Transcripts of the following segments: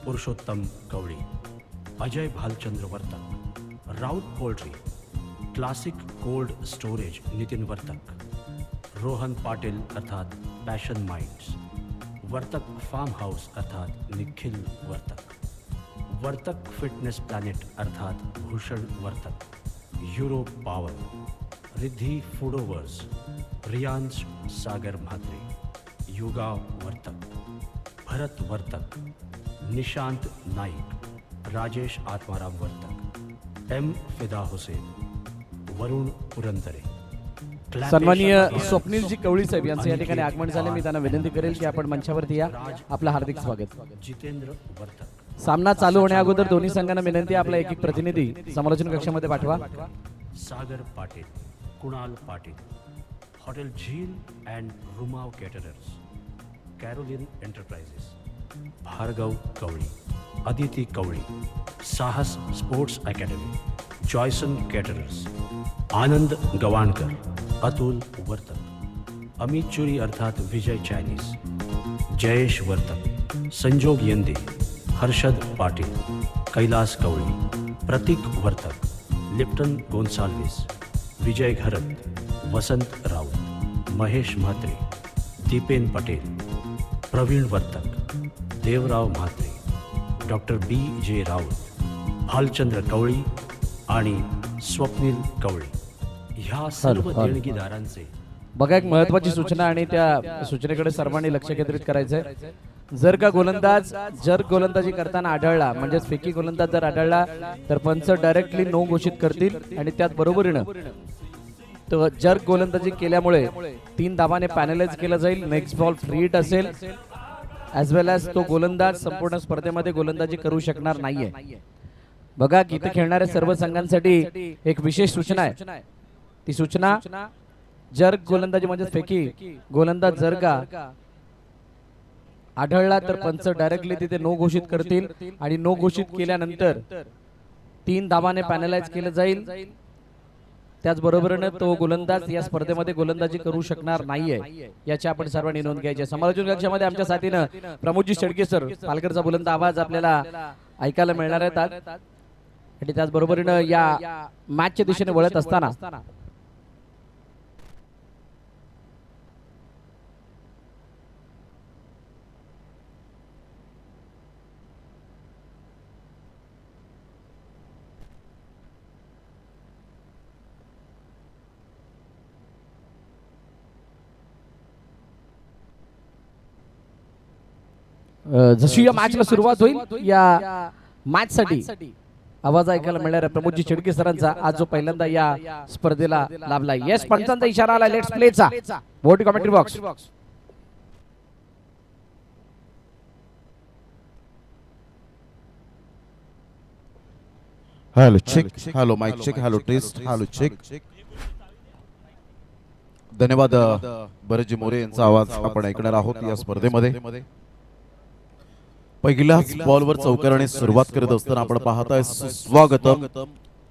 Purushottam Kavali, Ajay Bhalchandra Vartak, Raut Poultry, Classic Cold Storage Nitin Vartak, Rohan Patil अर्थात Passion Minds, Vartak Farm House अर्थात Nikhil Vartak, Vartak Fitness Planet अर्थात Bhushan Vartak, Europe Power, Riddhi Foodoverse, Riyansh Sagar Mhatre, युगाव Vartak, Bharat Vartak, Nishant Naik, Rajesh Atmaram Vartak, M Fida Husain, वरुण पुरंदरे, सन्माननीय स्वप्नीलजी कवळी साहेब यांचं या ठिकाणी आगमन झाले. मी त्यांना विनंती करेल की आपण मंचावरती या. आपलं हार्दिक स्वागत. जितेंद्र वर्तक. सामना चालू होण्या अगोदर दोन्ही संघांना विनंती, आपला एक प्रतिनिधी समालोचन कक्षामध्ये पाठवा. Sagar Patil, Kunal Patil, Hotel Jheel and Rumav Caterers, Caroline Enterprises, Bhargav Kavali, Aditi Kavali, Sahas Sports Academy, Joyson Caterers, Anand Gavankar, Atul Vartak, Amit Churi अर्थात विजय चायनीज, जयेश वर्तक, संजोग यंदे, Harshad Patil, Kailas Kavali, Prateek Vartak, Lipton Gonsalves, Vijay Gharat, Vasant Raut, Mahesh Mhatre, Dipen Patel, Pravin Vartak, Devrao Mhatre, doctor B J Raut, Bhalchandra कवळी आणि स्वप्नील कवळी ह्या सर्व देणगीदारांचे बघा, एक महत्वाची सूचना आणि त्या सूचनेकडे सर्वांनी लक्ष केंद्रित करायचंय. जर गोलंदाजी करताना आढळला, म्हणजे फेकी गोलंदाज जर आढळला तर पंच डायरेक्टली नो घोषित करतील आणि त्यात बरोबरीनं तर जर्क गोलंदाजी केल्यामुळे 3 धावाने पॅनलाइज केलं जाईल. नेक्स्ट बॉल फ्री हिट असेल, ॲज वेल ॲज तो गोलंदाज संपूर्ण स्पर्धेमध्ये गोलंदाजी करू शकणार नाहीये. बघा, इथे खेळणाऱ्या सर्व संघांसाठी एक विशेष सूचना आहे. ती सूचना, जर गोलंदाजी म्हणजे फेकी गोलंदाज जर का आढळला तर पंच डायरेक्टली तिथे नो घोषित करतील आणि नो घोषित केल्यानंतर 3 धावाने पॅनलाइज केलं जाईल. त्याचबरोबरीने तो गोलंदाज या स्पर्धेमध्ये गोलंदाजी करू शकणार नाहीये, याची आपण सर्वांनी नोंद घ्यायची. समालोचन कक्षामध्ये आमच्या साथीनं प्रमोदजी शेडके सर, पालघरचा बुलंद आवाज आपल्याला ऐकायला मिळणार आहेत. आणि त्याचबरोबरीनं या मॅचच्या दिशेने वळत असताना जशी या मॅचला सुरुवात होईल, या मॅच साठी आवाज ऐकायला मिळणार आहे प्रमोदजी शेडके सरांचा, आज जो पहिल्यांदा या स्पर्धेला लाभला. येस, पंचांचा इशारा आला लेट्स प्लेचा. वोट commentary box. Hello check, hello mic check, hello test, hello check. धन्यवाद भरतजी मोरे यांचा आवाज आपण ऐकणार आहोत या स्पर्धेमध्ये. पहिल्याच बॉलवर चौकाराने सुरुवात करत असताना आपण पाहताय स्वागतम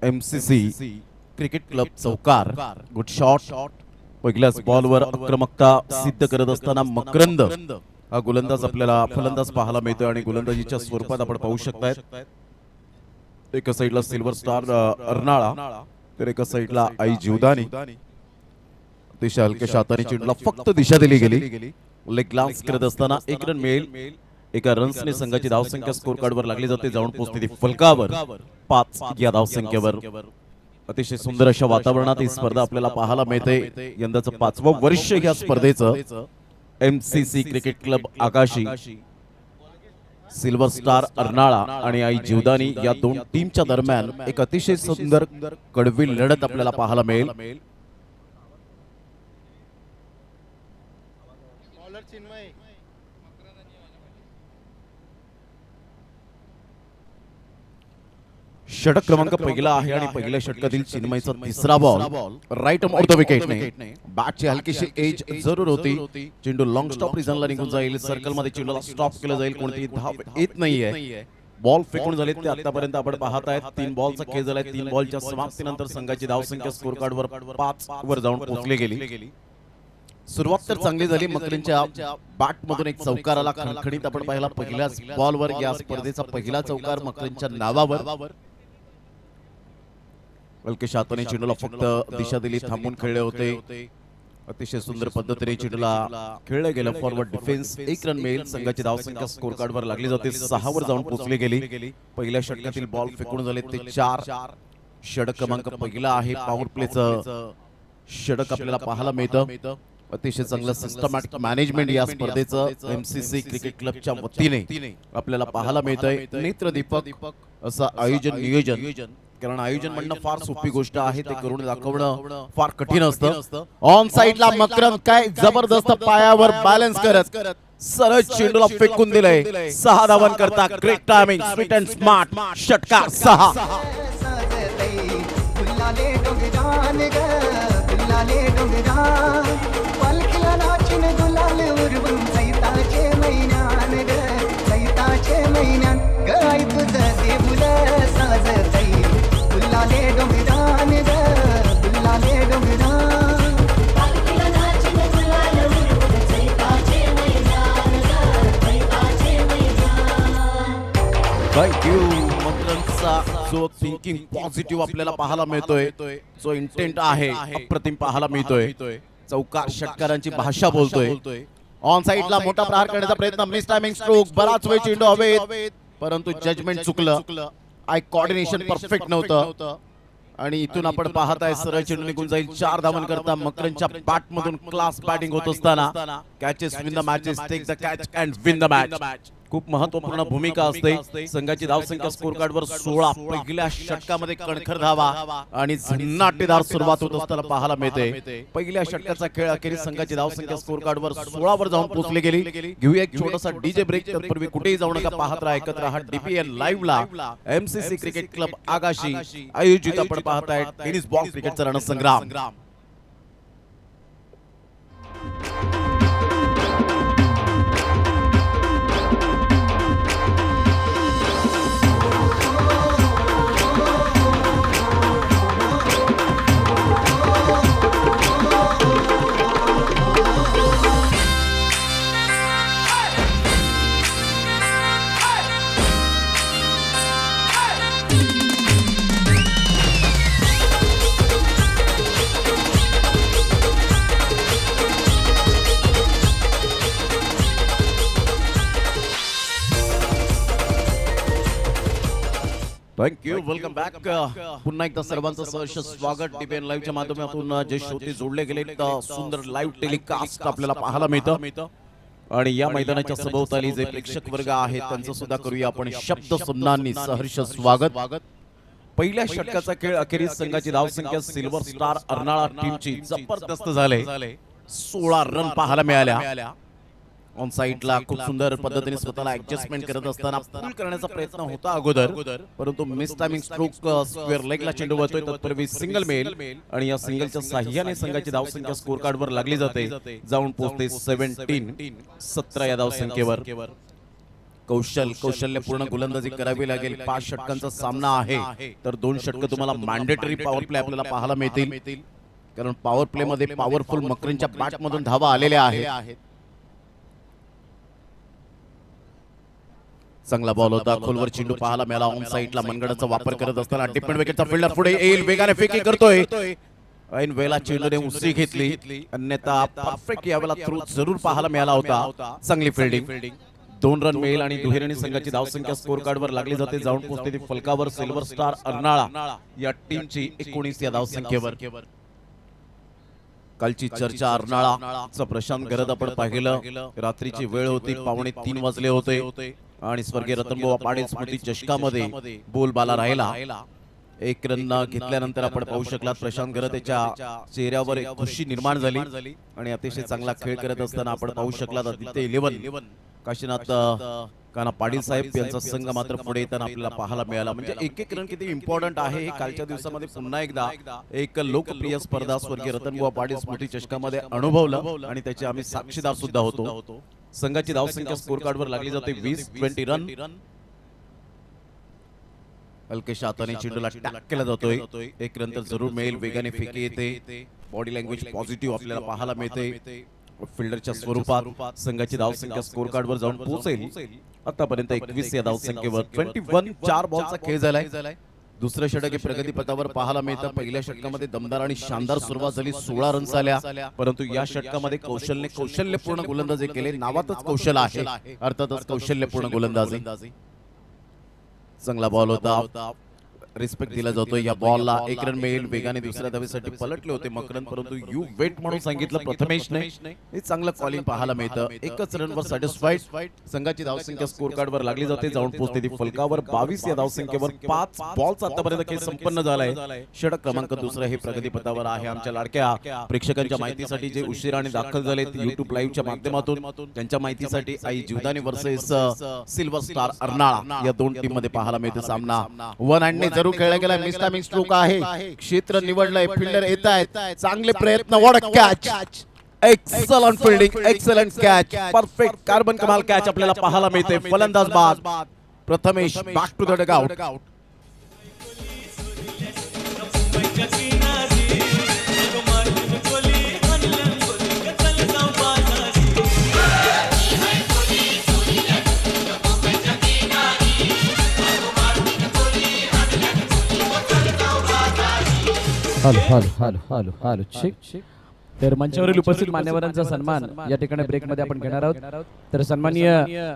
एमसीसी क्रिकेट क्लब चौकार. Good shot. पहिल्याच बॉलवर आक्रमकता सिद्ध करत असताना मकरंद हा गोलंदाज आपल्याला फलंदाज पाहायला मिळतोय आणि गोलंदाजीच्या स्वरूपात आपण पाहू शकताय. एका साईडला सिल्वर स्टार अर्नाळा तर एका साईडला आई जीवदानी. अतिशय हलक्याशा हाताने चेंडूला फक्त दिशा दिली गेली. लेग ग्लान्स करत असताना 1 रन मिळेल. एका रन्सने संघाची धावसंख्या स्कोर कार्डवर लागली जाते, जाऊन पोहोचते ती फलकावर 5 या धावसंख्येवर. अतिशय सुंदर अशा वातावरणात ही स्पर्धा आपल्याला पाहायला मिळते. यंदाचं 5वं वर्ष या स्पर्धेचं. एमसीसी क्रिकेट क्लब आकाशी, सिल्वर स्टार अर्नाळा आणि आई जीवदानी या 2 टीमच्या दरम्यान एक अतिशय सुंदर कडवी लढत आपल्याला पाहायला मिळेल. षटक क्रमांक पहिला आहे आणि पहिल्या षटकातील चिन्मयचा 3रा बॉल राईट ऑफ द विकेटने. बॅटची हलकीशी एज जरूर होती. चेंडू लॉंग स्टॉप रिझनला निघून जाईल. सर्कल मध्ये चेंडूला स्टॉप केलं जाईल. कोणतीही धाव येत नाहीये. बॉल फेकून झाले ते आतापर्यंत आपण पाहत आहेत. 3 बॉलचा खेळ झालाय. 3 बॉलच्या समाप्तीनंतर संघाची धावसंख्या स्कोर कार्डवर 5 वर जाऊन पोहोचली गेली. सुरुवात तर चांगली झाली. मकरंच्या बॅट मधून एक चौकार आला खणखणीत. आपण पाहिला पहिल्याच बॉलवर या स्पर्धेचा पहिला चौकार मकरंच्या नावावर. अलकेश हाताने चेंडूला फक्त दिशा दिली, थांबून खेळले होते. अतिशय सुंदर पद्धतीने चेंडूला खेळलं गेलं. फॉरवर्ड डिफेन्स 1 रन मिळेल. संघाची धावसंख्या स्कोर कार्डवर लागली जाते, 6 वर जाऊन पोहोचली गेली. पहिल्या षटकातील बॉल फेकून झाले ते 4. षटक क्रमांक पहिला आहे. पॉवर प्लेचं षटक आपल्याला पाहायला मिळतं. अतिशय चांगलं सिस्टमॅटिक मॅनेजमेंट या स्पर्धेचं एमसीसी क्रिकेट क्लबच्या वतीने आपल्याला पाहायला मिळतंय. नेत्रदीपक असं आयोजन नियोजन, कारण आयोजन म्हणणं फार सोपी गोष्ट आहे, ते करून दाखवणं फार कठीण असतं. ऑन साइडला मकरंद काय जबरदस्त पायावर बॅलन्स करत सरळ चेंडूला फेकून दिलंय. 6 धावन करता. Great timing, sweet and smart. षटकार 6. जो थिंकिंग पॉझिटिव्ह आपल्याला पाहायला मिळतोय, जो इंटेंट आहे अप्रतिम पाहायला मिळतोय. चौकार षटकारांची भाषा बोलतोय. ऑन साइडला मोठा प्रहार करण्याचा प्रयत्न, मिस टायमिंग स्ट्रोक. बराच वेळ चेंडू हवेत, परंतु जजमेंट चुकलं. आय कोऑर्डिनेशन परफेक्ट नव्हतं आणि इथून आपण पाहताय सरळ चेंडू निघून जाईल. 4 धावन करता. मकरंच्या बॅट मधून क्लास बॅटिंग होत असताना catches win the matches, take the catch and win the match. खूप महत्वपूर्ण भूमिका असते. संघाची धावसंख्या स्कोर कार्डवर 16. पहिल्या षटकामध्ये कणखर धावा आणि झन्नाटेदार सुरुवात होत असताना पाहायला मिळते. पहिल्या षटकाचा खेळ अखेरीस संघाची धावसंख्या स्कोर कार्डवर 16 वर जाऊन पोहोचली गेली. घेऊया एक छोटासा डीजे ब्रेक. तत्पूर्वी कुठेही जाऊ नका, पाहत राहा, एकत्र राहा डीपीएल लाईव्ह ला. एमसीसी क्रिकेट क्लब आगाशी आयोजित आपण पाहताय टेनिस बॉल क्रिकेटचा रणसंग्राम. थँक्यू. Welcome back. पुन्हा एकदा सर्वांचं सहर्ष स्वागत. डीपीएल लाईव्हच्या माध्यमातून जे श्रोते जोडले गेले, सुंदर लाईव्ह टेलिकास्ट आपल्याला पाहायला मिळतं. आणि या मैदानाच्या सभोवताली जे प्रेक्षक वर्ग आहे त्यांचं सुद्धा करूया आपण शब्द सुमनांनी सहर्ष स्वागत. पहिल्या षटकाचा खेळ अखेरीस संघाची धावसंख्या सिल्वर स्टार अर्नाळा टीमची जबरदस्त झाले. 16 रन पाहायला मिळाल्या. ऑन साइडला खूप सुंदर पद्धतीने स्वतःला ऍडजस्टमेंट करत असताना पुल करण्याचा प्रयत्न होता अगोदर, परंतु मिस टायमिंग स्ट्रोक स्क्वेअर लेगला चेंडू वळतोय. तत्पूर्वी सिंगल मिळेल आणि या सिंगलच्या साह्याने संघाची धावसंख्या स्कोर कार्डवर लागली जाते, जाऊन पोहोचते 17 या धावसंख्येवर. कौशल्य पूर्ण गोलंदाजी करावी लागेल. 5 षटकांचा सामना आहे, तर 2 षटक तुम्हाला मॅन्डेटरी पॉवर प्ले आपल्याला पाहायला मिळतील, कारण पॉवर प्ले मध्ये पॉवरफुल मकरंच्या बॅट मधून धावा आलेल्या आहेत. चांगला बॉल होता, खोलवर चेंडू पाहायला मिळाला. ऑन साइडला मनगडाचा वापर करत असताना डिपेंड विकेटचा फिल्डर पुढे येईल, वेगाने फेकी करतोय. ऐन वेळेला चेंडूने उसळी घेतली, अन्यथा परफेक्ट यावेळेला थ्रू जरूर पाहायला मिळाला होता. चांगली फिल्डिंग. 2 रन मिळेल आणि दुहेरीने संघाची धावसंख्या स्कोर कार्डवर लागली जाते, जाऊन पोहोचते ती फलकावर सिल्वर स्टार अर्नाळा या टीमची 19 या धावसंख्येवर. कालची चर्चा अर्नाळाचा प्रशांत गरज आपण पाहिलं. रात्रीची वेळ होती, 2:45 वाजले होते आणि स्वर्गीय रतनबुवा पाटील स्मृती चषकामध्ये बोलबाला राहिला. 1 रन घेतल्यानंतर आपण पाहू शकलात प्रशांत गरज याच्या चेहऱ्यावर एक खुशी निर्माण झाली आणि अतिशय चांगला खेळ करत असताना आपण पाहू शकलात आदित्य 11 काशीनाथ काना पाटील साहेब यांचा संघ मात्र पुढे येताना आपल्याला पाहायला मिळाला. म्हणजे 1 रन किती इम्पॉर्टंट आहे हे कालच्या दिवसामध्ये पुन्हा एकदा एक लोकप्रिय स्पर्धा स्वर्गीय रतनबुवा पाटील स्मृती चषकामध्ये अनुभवलं आणि त्याचे आम्ही साक्षीदार सुद्धा होतो. संघाची धावसंख्या स्कोर कार्डवर लागली जाते 20 रन. अलकेश हाताने चेंडूला टॅक केला जातोय. 1 रन तर जरूर मिळेल, वेगाने फेकी येते. बॉडी लँग्वेज पॉझिटिव्ह आपल्याला पाहायला मिळते. फिल्डरच्या स्वरूपात संघाची धावसंख्या स्कोर कार्ड वर जाऊन पोहोचेल. आतापर्यंत 21 या धावसंख्येवर 21 4 बॉलचा खेळ झालाय. दुसऱ्या षटक प्रगतीपथावर पाहायला मिळतं. पहिल्या षटकामध्ये दमदार आणि शानदार सुरुवात झाली, 16 रन्स आल्या. परंतु या षटकामध्ये कौशल्यपूर्ण गोलंदाजी केले. नावातच कौशल्य आहे, अर्थातच कौशल्यपूर्ण गोलंदाजी. चांगला बॉल होता, रिस्पेक्ट दिला जातो. या बॉलला 1 रन मिळेल. वेगाने दुसऱ्या धावेसाठी पलटले होते मकरंद, परंतु यू वेट म्हणून सांगितलं प्रथमेशने. हे चांगलं कॉलिंग पाहायला मिळतं. एकच रनवर सॅटिस्फाईड. संघाची धावसंख्या स्कोर कार्ड वर लागली जाते, जाऊन पोहोचते ती फलकावर. 22 या धावसंख्येवर 5 बॉल्स आतापर्यंत खेळ संपन्न झालाय. षटक क्रमांक दुसरं हे प्रगतीपथावर आहे. आमच्या लाडक्या प्रेक्षकांच्या माहितीसाठी जे उशिराने दाखल झाले युट्यूब लाईव्हच्या माध्यमातून, त्यांच्या माहितीसाठी Aai Jivdani versus Silver Star Arnala या दोन टीम मध्ये पाहायला मिळते सामना. वन हँडने जरूर खेळला गेला. मिस्टामिंग स्ट्रोक आहे. क्षेत्र निवडलंय. फिल्डर येत आहेत. चांगले प्रयत्न. What a catch. Excellent fielding, excellent catch, perfect कार्बन कमाल कॅच आपल्याला पाहायला मिळते. फलंदाज बाद Prathamesh back to the dugout. Hello check. तर मंचावरील उपस्थित मान्यवरांचा सन्मान या ठिकाणी ब्रेक मध्ये आपण घेणार आहोत. तर सन्माननीय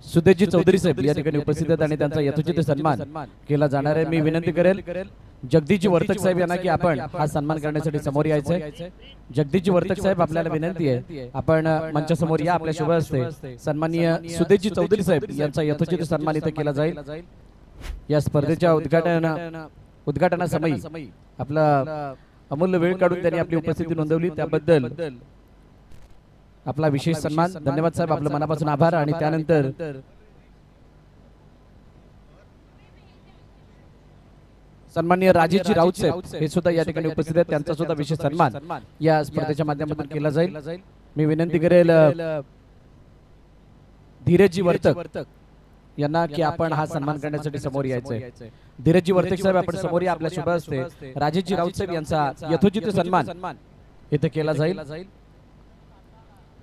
सुदेशजी चौधरी साहेब या ठिकाणी उपस्थित आहेत आणि त्यांचा यथोचित सन्मान केला जाणार आहे. मी विनंती करेल जगदीशजी वर्तक साहेब यांना की आपण हा सन्मान करण्यासाठी समोर यायचंय. जगदीशजी वर्तक साहेब आपल्याला विनंती आहे आपण मंचासमोर या. आपल्या शुभ हस्ते सन्माननीय सुदेशजी चौधरी साहेब यांचा यथोचित सन्मान इथे केला जाईल. या स्पर्धेच्या उद्घाटनासमयी आपला अमूल्य वेळ काढून त्यांनी आपली उपस्थिती नोंदवली, त्याबद्दल आपला विशेष सन्मान. धन्यवाद साहेब, आपलं मनापासून आभार. आणि त्यानंतर सन्माननीय राजेशजी राऊत साहेब हे सुद्धा या ठिकाणी उपस्थित आहेत, त्यांचा सुद्धा विशेष सन्मान या स्पर्धेच्या माध्यमातून केला जाईल. मी विनंती करेल धीरजजी वर्तक यांना की आपण हा सन्मान करण्यासाठी समोर यायचंय. धीरजजी वर्तक साहेब आपण समोर या. आपल्या शुभ हस्ते राजेशजी राऊत साहेब यांचा यथोचित सन्मान इथे केला जाईल.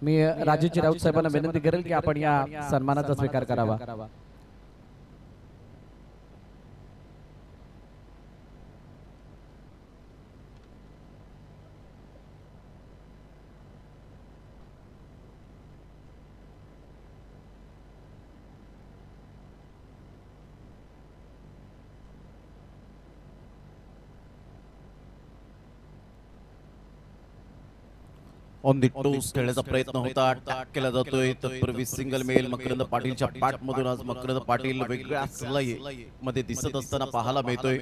मी राजेशजी राऊत साहेबांना विनंती करेल की आपण या सन्मानाचा स्वीकार करावा. ऑन दी टोस खेळण्याचा प्रयत्न होता, टॅक केला जातोय. तत्पूर्वी सिंगल मेल मकरंद पाटीलच्या बॅट मधून आज मकरंद पाटील वेगळ्याच लय मध्ये दिसत असताना पाहायला मिळतोय.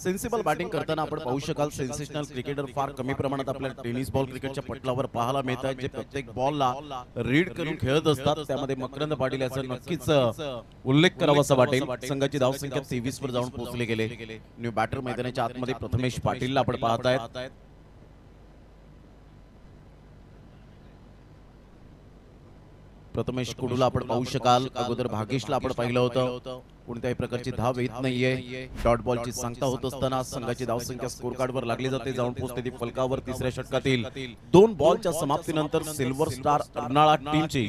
सेन्सिबल बॅटिंग करताना आपण पाहू शकाल सेन्सेशनल क्रिकेटर फार कमी प्रमाणात आपल्याला टेनिस बॉल क्रिकेटच्या पटलावर पाहायला मिळतात, जे प्रत्येक बॉलला रीड करून खेळत असतात. त्यामध्ये मकरंद पाटील याचा नक्कीच उल्लेख करावासा वाटेल. संघाची धावसंख्या 23 वर जाऊन पोहोचले गेले. न्यू बॅटर मैदानाच्या आतमध्ये प्रथमेश पाटीलला आपण पाहतायत. प्रथमेश कुडूला आपण पाहू शकाल. अगोदर भागेशला आपण पाहिलं होतं. कोणत्याही प्रकारची धाव येत नाहीये. डॉट बॉलची सांगता होत असताना संघाची धावसंख्या स्कोर कार्ड वर लागली जाते, जाऊन पोहोचते ती फलकावर. तिसऱ्या षटकातील 2 बॉलच्या समाप्तीनंतर सिल्वर स्टार अर्नाळा टीमची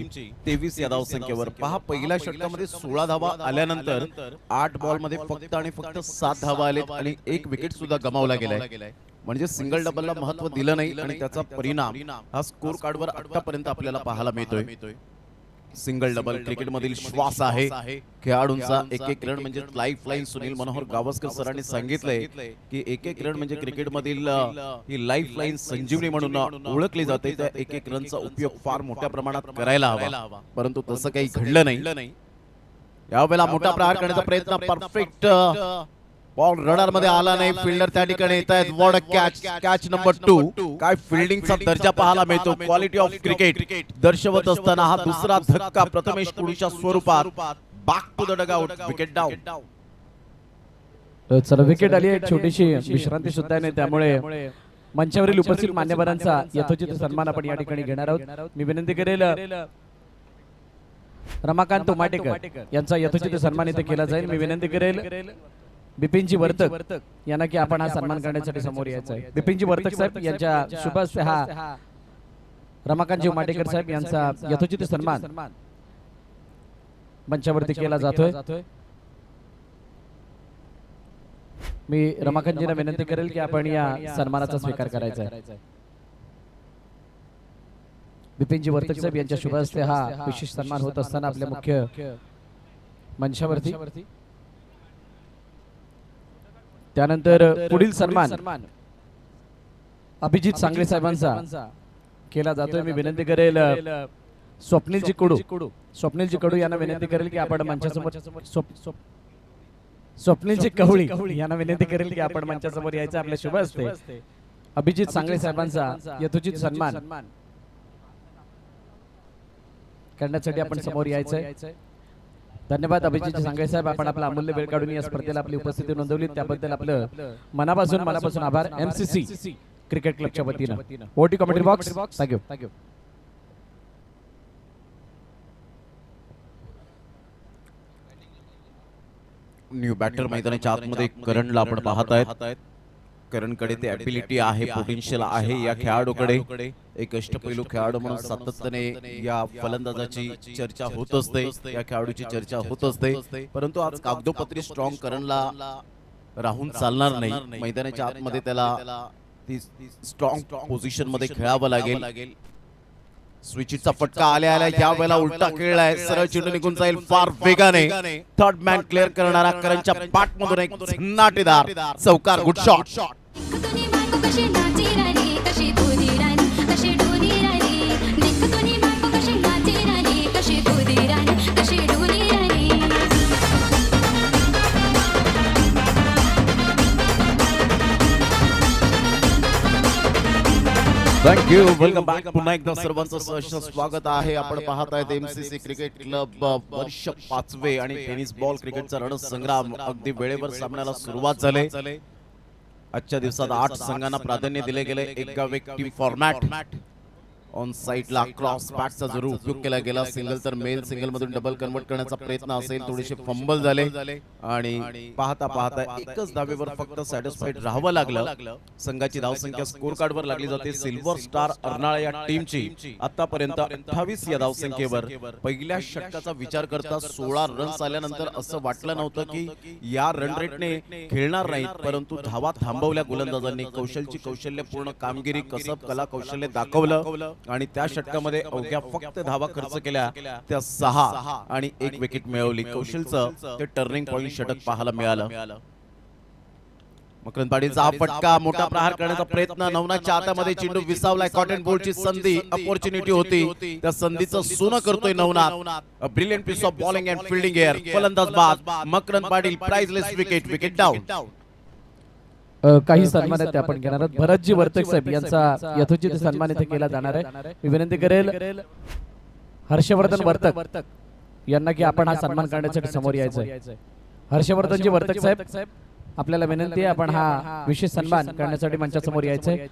23 या धावसंख्येवर. पहा, पहिल्या षटकामध्ये 16 धावा आल्यानंतर 8 बॉल मध्ये फक्त आणि फक्त 7 धावा आलेत आणि 1 विकेट सुद्धा गमावला गेलाय. म्हणजे सिंगल डबलला महत्व दिलं नाही आणि त्याचा परिणाम हा स्कोर कार्ड वर आतापर्यंत आपल्याला पाहायला मिळतोय. सिंगल डबल क्रिकेटमधील श्वास आहे. खेळाडूंचा एक रन म्हणजे लाईफ लाईन. सुनील मनोहर गावस्कर सरांनी सांगितलंय की एक रन म्हणजे क्रिकेटमधील ही लाईफ लाईन संजीवनी म्हणून ओळखली जाते. त्या एक रनचा उपयोग फार मोठ्या प्रमाणात करायला हवा, परंतु तसं काही घडलं नाही. यावेळेला मोठा प्रहार करण्याचा प्रयत्न. परफेक्ट बॉल रडार मध्ये आला नाही. फिल्डर त्या ठिकाणी येत आहेत. What a catch. Catch number 2. काय फिल्डिंगचा दर्जा पाहायला मिळतो. क्वालिटी ऑफ क्रिकेट दर्शवत असताना हा दुसरा धक्का प्रथमेश कुडूच्या स्वरूपात. Back to the dugout. Wicket down. चला, विकेट आली. एक छोटीशी विश्रांती सुद्धा नाही, त्यामुळे मंचावरील उपस्थित मान्यवरांचा यथोचित सन्मान आपण या ठिकाणी घेणार आहोत. मी विनंती करेल रमाकांत उमाटेकर यांचा यथोचित सन्मान इथे केला जाईल. मी विनंती करेल बिपिनजी वर्तक यांना की आपण हा सन्मान करण्यासाठी समोर यायचं आहे. बिपिनजी वर्तक साहेब यांच्या शुभ हस्ते हा रमाकांतजी उमाटेकर साहेब यांचा यथोचित सन्मान मंचावरती केला जातोय. मी रमाकांतजींना विनंती करेल की आपण या सन्मानाचा स्वीकार करायचा आहे. बिपिनजी वर्तक साहेब यांच्या शुभ हस्ते हा विशेष सन्मान होत असताना आपल्या मुख्य मंचावरती त्यानंतर पुढील सन्मान अभिजित सांगळे साहेबांचा केला जातोय. मी विनंती करेल स्वप्नीलजी कडू यांना विनंती करेल की आपण मंचासमोर स्वप्नीलजी कवळी यांना विनंती करेल की आपण मंचासमोर यायचं. आपल्या शुभ हस्ते अभिजित सांगळे साहेबांचा यथोचित सन्मान करण्यासाठी आपण समोर यायचंय. धन्यवाद अभिजित सांगळे साहेब, आपण आपला अमूल्य वेळ काढून या स्पर्धेला आपली उपस्थिती नोंदवली त्याबद्दल आपलं मनापासून आभार. MCC क्रिकेट क्लबच्या वतीनं ओटी commentary box. Thank you. New batter मैदानाच्या आतमध्ये करणला आपण पाहत आहेत. करणकडे ते ॲबिलिटी आहे, पोटेन्शियल आहे या खेळाडूकडे. एक अष्टपैलू खेळाडू म्हणून सातत्याने या फलंदाजाची चर्चा होत असते, या खेळाडूची चर्चा होत असते. परंतु आज कागदोपत्री स्ट्रॉंग करणला राहून चालणार नाही. मैदानाच्या आतमध्ये त्याला ती स्ट्रॉंग पोझिशन मध्ये खेळावं लागेल. स्विचचा फटका आल्या या वेळेला उलटा खेळलाय, सरळ चेंडू निघून जाईल फार वेगाने. थर्ड मॅन क्लिअर करणारा करणच्या पाठमधून एक झन्नाटेदार चौकार. Good shot. Thank you. Welcome back. पुन्हा एकदा सर्वांचं सहर्ष स्वागत आहे. आपण पाहत आहेत MCC क्रिकेट क्लब वर्ष 5वे आणि टेनिस बॉल क्रिकेटचा रणसंग्राम. अगदी वेळेवर सामन्याला सुरुवात झाली. आजच्या दिवसात 8 संघांना प्राधान्य दिले गेले. एक गाव एक टीम फॉर्मॅट. ऑन साइडला क्रॉस बॅटचा जरूर उपयोग केला गेला. सिंगल तर मेल सिंगल मधून डबल कन्वर्ट करण्याचा प्रयत्न असेल. थोडेसे फंबल झाले आणि पाहता एकच धावेवर फक्त सॅटिस्फाईड राहावं लागलं. संघाची धावसंख्या स्कोर कार्डवर लागली जाते. सिल्वर स्टार अर्नाळा या टीमची आतापर्यंत 28 या धावसंख्येवर. पहिल्या षटकाचा विचार करता 16 रन्स आल्यानंतर असं वाटलं नव्हतं की या रन रेटने खेळणार नाहीत, परंतु धावा थांबवल्या गोलंदाजांनी. कौशल्यपूर्ण कामगिरी, कसब, कला कौशल्य दाखवलं आणि त्या षटकामध्ये अवघ्या फक्त धावा खर्च केल्या त्या 6 आणि 1 विकेट मिळवली. कौशलचं ते टर्निंग पॉइंट षटक पाहायला मिळालं. मकरंद पाटीलचा हा फटका, मोठा प्रहार करण्याचा प्रयत्न. नवनाथच्या हातामध्ये चेंडू विसावलाय. कॉटन बॉलची संधी, अपॉर्च्युनिटी होती, त्या संधीचं सोनं करतोय Navnath. Brilliant piece of bowling and fielding air. फलंदाज बाद. Makarand Patil priceless wicket down. काही सन्मान आहेत ते आपण घेणार आहोत. भरतजी वर्तक साहेब यांचा यथोचित सन्मान इथे केला जाणार आहे. मी विनंती करेल हर्षवर्धन वर्तक यांना की आपण हा सन्मान करण्यासाठी समोर यायचं. हर्षवर्धनजी वर्तक साहेब, आपल्याला विनंती आहे आपण हा विशेष सन्मान करण्यासाठी मंचासमोर यायचंय.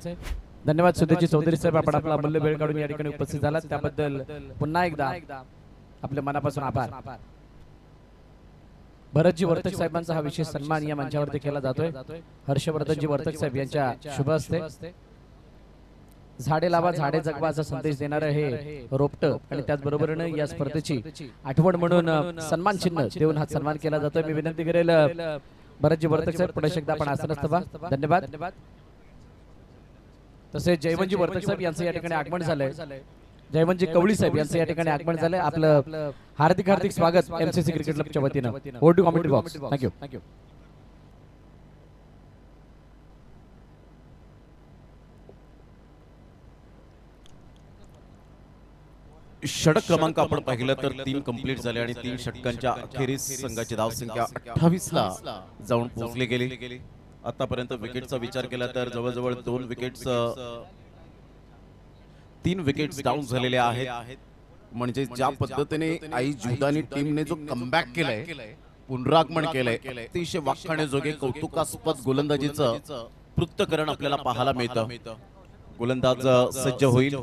धन्यवाद सुधीरजी चौधरी साहेब, आपण आपला अमूल्य वेळ काढून या ठिकाणी उपस्थित झालात त्याबद्दल पुन्हा एकदा आपल्या मनापासून आभार. भरतजी वर्तक साहेबांचा हा विशेष सन्मान या मंचावरती केला जातोय. हर्षवर्धनजी वर्तक साहेब यांच्या शुभ हस्ते. झाडे लावा झाडे जगवा असा संदेश देणारं हे रोपटं आणि त्याचबरोबरीने या स्पर्धेची आठवण म्हणून सन्मान चिन्ह देऊन हा सन्मान केला जातोय. मी विनंती करेल भरतजी वर्तक साहेब पुढे एकदा आपण आसनस्थ व्हा. धन्यवाद. तसेच जयवंतजी वर्तक साहेब यांचं या ठिकाणी आगमन झालंय. जयवंतजी कवळी साहेब यांचं या ठिकाणी आगमन झालंय. आपलं हार्दिक स्वागत MCC क्रिकेट क्लबच्या वतीनं. Over to commentary box. Thank you. षटक क्रमांक आपण पाहिलं तर 3 कंप्लीट झाले आणि 3 षटकांच्या अखेरीस संघाची धावसंख्या 28 ला जाऊन पोहोचली गेली. आतापर्यंत विकेटचा विचार केला तर जवळजवळ 3 विकेट्स डाऊन झालेले आहेत. म्हणजे ज्या पद्धतीने आई जुदानी टीमने जो कमबॅक केलाय, पुनरागमन केलंय, अतिशय वाखाणेजोगे कौतुकास्पद गोलंदाजीचं पृथक्करण आपल्याला पाहायला मिळतं. गोलंदाज सज्ज होईल.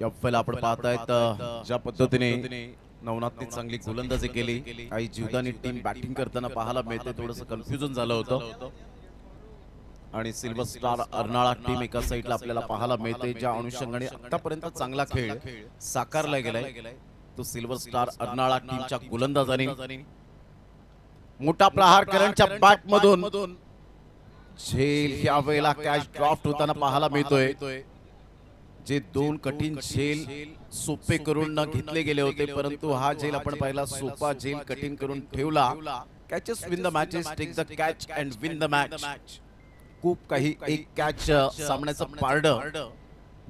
या वेळेला आपण पाहतायत ज्या पद्धतीने नवनाथने चांगली गोलंदाजी केली. आई जीवदानी टीम बॅटिंग करताना पाहायला मिळते. थोडंसं कन्फ्युजन झालं होतं आणि सिल्वर स्टार अर्नाळा टीम एका साईडला आपल्याला पाहायला मिळते. ज्या अनुषंगाने आतापर्यंत चांगला खेळ साकारला गेलाय तो सिल्वर स्टार अर्नाळा टीमच्या गोलंदाजाने मोठा प्रहार करणच्या बॅट मधून झेल या वेळेला कॅच ड्राफ्ट होताना पाहायला मिळतोय. जे दोन कठीण झेल सोपे करून न घेतले गेले होते, परंतु हा झेल आपण पाहिला सोपा झेल कठीण करून ठेवला. Catches win the matches, take the catch and win the match. खूप काही एक कॅच सामन्याचं पारडं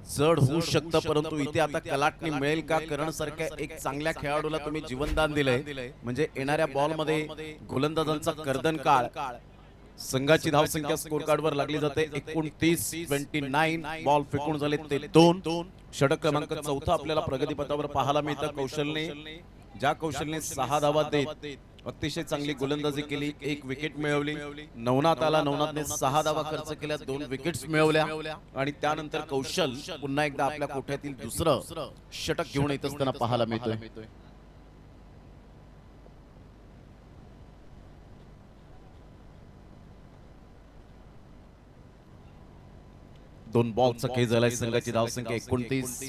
जड होऊ शकतं, परंतु इथे आता कलाटणी मिळेल का? करण सारख्या एक चांगल्या खेळाडूला तुम्ही जीवनदान दिलंय म्हणजे येणाऱ्या बॉल मध्ये गोलंदाजांचा कर्दन काळ. संघाची धावसंख्या स्कोर कार्ड वर लागली जाते 29 बॉल फेकून झाले ते 2. षटक क्रमांक 4 आपल्याला प्रगतीपथावर पाहायला मिळतं. कौशलने 6 धावा देत अतिशय चांगली गोलंदाजी केली, 1 विकेट मिळवली. नवनाथने 6 धावा खर्च केल्या, 2 विकेट्स मिळवल्या आणि त्यानंतर कौशल पुन्हा एकदा आपल्या कोठ्यातील दुसरं षटक घेऊन येत असताना पाहायला मिळतोय. 2 बॉलचा खेळ झालाय. संघाची धावसंख्या 29.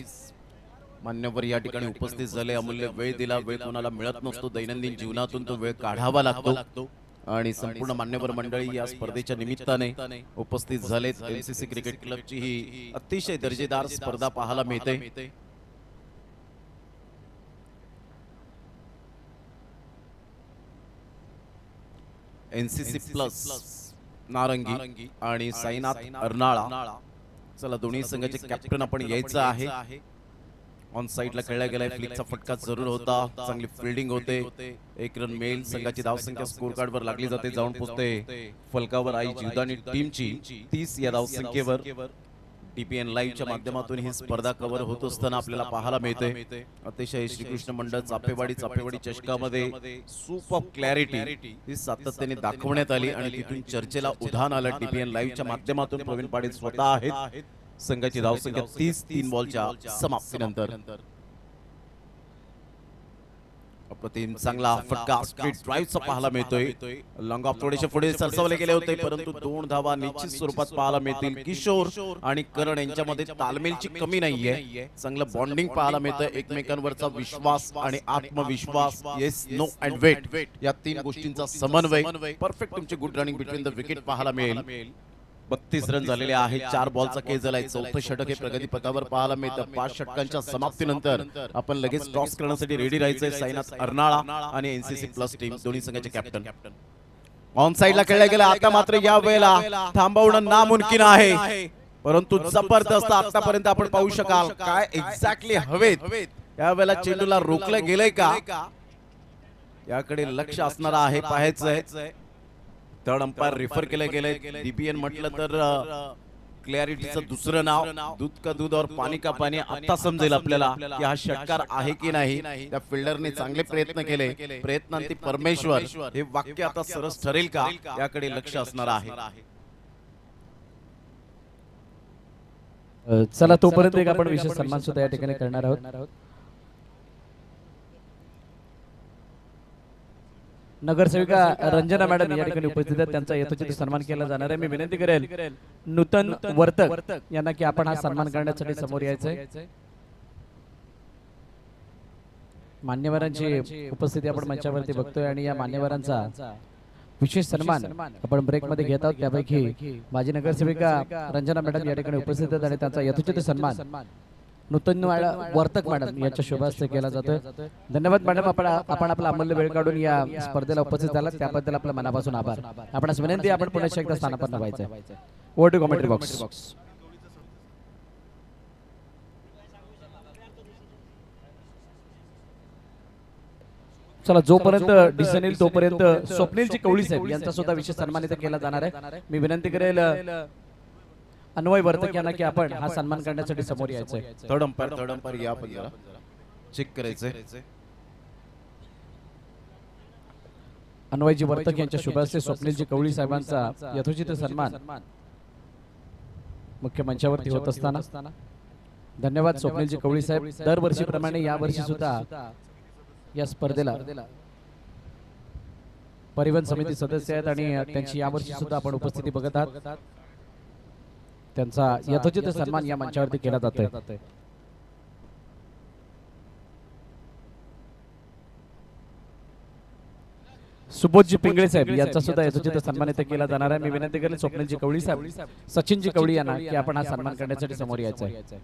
मान्यवर या ठिकाणी उपस्थित झाले, अमूल्य वेळ दिला. वेळ कोणाला मिळत नसतो, दैनंदिन जीवनातून तो वेळ काढावा लागतो आणि संपूर्ण मान्यवर मंडळी या स्पर्धेच्या निमित्ताने उपस्थित झालेत. एमसीसी क्रिकेट क्लबची ही अतिशय दर्जेदार स्पर्धा पाहायला मिळते. एनसीसी प्लस नारंगी आणि साईनाथ अर्नाळा. चला, दोन्ही संघाचे कॅप्टन आपण यायचं आहे. ऑन साइडला खेळला गेलाय. फ्लिकचा फटका जरूर होता, चांगली फिल्डिंग होते. 1 रन मिळेल. संघाची धावसंख्या स्कोर कार्ड वर लागली जाते, जाऊन पोहोचते फलकावर आई जीवदानी टीमची 30 या धावसंख्येवर. टीपीएन लाईव्ह च्या माध्यमातून ही स्पर्धा कव्हर होत असताना आपल्याला पाहायला मिळते. अतिशय श्रीकृष्ण मंडळ चापेवाडी चषकामध्ये सुपर क्लॅरिटी ही सातत्याने दाखवण्यात आली आणि तिथून चर्चेला उधाण आलं. टीपीएन लाईव्ह च्या माध्यमातून प्रवीण पाटील स्वतः आहेत. संघाची धावसंख्या 30 3 बॉलच्या समाप्तीनंतर. अप्रतिम चांगला फटका स्ट्रेट ड्राईव्हचा पाहायला मिळतोय. लॉंग ऑफ थोडेसे पुढे सरसवले गेले होते, परंतु 2 धावा निश्चित स्वरूपात पाहायला मिळतील. किशोर आणि करण यांच्यामध्ये तालमेलची कमी नाहीये. चांगलं बॉन्डिंग पाहायला मिळतं. एकमेकांवरचा विश्वास आणि आत्मविश्वास, येस नो अँड वेट, या 3 गोष्टींचा समन्वय. परफेक्ट तुमची good running between the wicket पाहायला मिळेल. 32 रन झालेले आहेत. 4 बॉलचा खेळ झालाय. 4थं षटक हे प्रगतीपथावर पाहायला मिळतं. 5 षटकांच्या समाप्तीनंतर आपण लगेच टॉस करण्यासाठी रेडी राहायचंय. साईनाथ अर्नाळा आणि एनसीसी प्लस टीम दोन्ही संघाचे कॅप्टन. ऑन साइडला खेळला गेला. आता मात्र या वेळेला थांबवणं नामुमकिन आहे, परंतु जबरदस्त आतापर्यंत आपण पाहू शकाल काय एक्झॅक्टली हवेत. या वेळेला चेंडूला रोखलं गेलंय का याकडे लक्ष असणार आहे, पाहायचंय. थर्ड अंपायर रेफर केले गेले. डीपीएन म्हटलं तर क्लॅरिटीचं दुसरं नाव. दूध का दूध और पाणी का पाणी. आता समजेल आपल्याला की हा षटकार आहे की नाही. त्या फिल्डरने चांगले प्रयत्न केले. प्रयत्नांती परमेश्वर हे वाक्य आता सरस ठरेल का याकडे लक्ष असणार आहे. चला, तोपर्यंत एक आपण विशेष सन्मान सुद्धा या ठिकाणी करणार आहोत. नगरसेविका रंजना मॅडम या ठिकाणी उपस्थित आहेत. त्यांचा यथोचित सन्मान केला जाणार आहे. मी विनंती करेल नूतन वर्तक यांना की आपण हा सन्मान करण्यासाठी समोर यायचंय. मान्यवरांची उपस्थिती आपण मंचावरती बघतोय आणि या मान्यवरांचा विशेष सन्मान आपण ब्रेक मध्ये घेत आहोत. त्यापैकी माजी नगरसेविका रंजना मॅडम या ठिकाणी उपस्थित आहेत आणि त्यांचा यथोचित सन्मान नूतन वर्तक मॅडम यांच्या शुभ हस्ते केला जातोय. धन्यवाद मॅडम, आपण आपला अमूल्य वेळ काढून या स्पर्धेला उपस्थित झाला त्याबद्दल आपल्या मनापासून आभार. आपणास विनंती आपण पुन्हा एकदा स्थानापन्न व्हायचंय. Over to commentary box. चला, जोपर्यंत डिसन येईल तोपर्यंत स्वप्नीलजी कवळी साहेब यांचा सुद्धा विशेष सन्मान इथे केला जाणार आहे. मी विनंती करेल अन्वय वर्तक यांना की आपण हा सन्मान करण्यासाठी समोर यायचंय. थर्ड अंपायर या पण जरा चेक करायचंय. अन्वयजी वर्तक यांच्या शुभ हस्ते स्वप्नीलजी कवळी साहेबांचा यथोचित सन्मान मुख्य मंचावरती होत असताना धन्यवाद स्वप्नीलजी कवळी साहेब. दरवर्षीप्रमाणे या वर्षी सुद्धा या स्पर्धेला परिवहन समिती सदस्य आहेत आणि त्यांची यावर्षी सुद्धा आपण उपस्थिती बघत आहात. त्यांचा यथोचित सन्मान या मंचावरती केला जातोय. सुबोधजी पिंगळे साहेब यांचा सुद्धा यथोचित सन्मान इथे केला जाणार आहे. मी विनंती करेन स्वप्नीलजी कवळी साहेब, सचिनजी कवळी यांना की आपण हा सन्मान करण्यासाठी समोर यायचं आहे.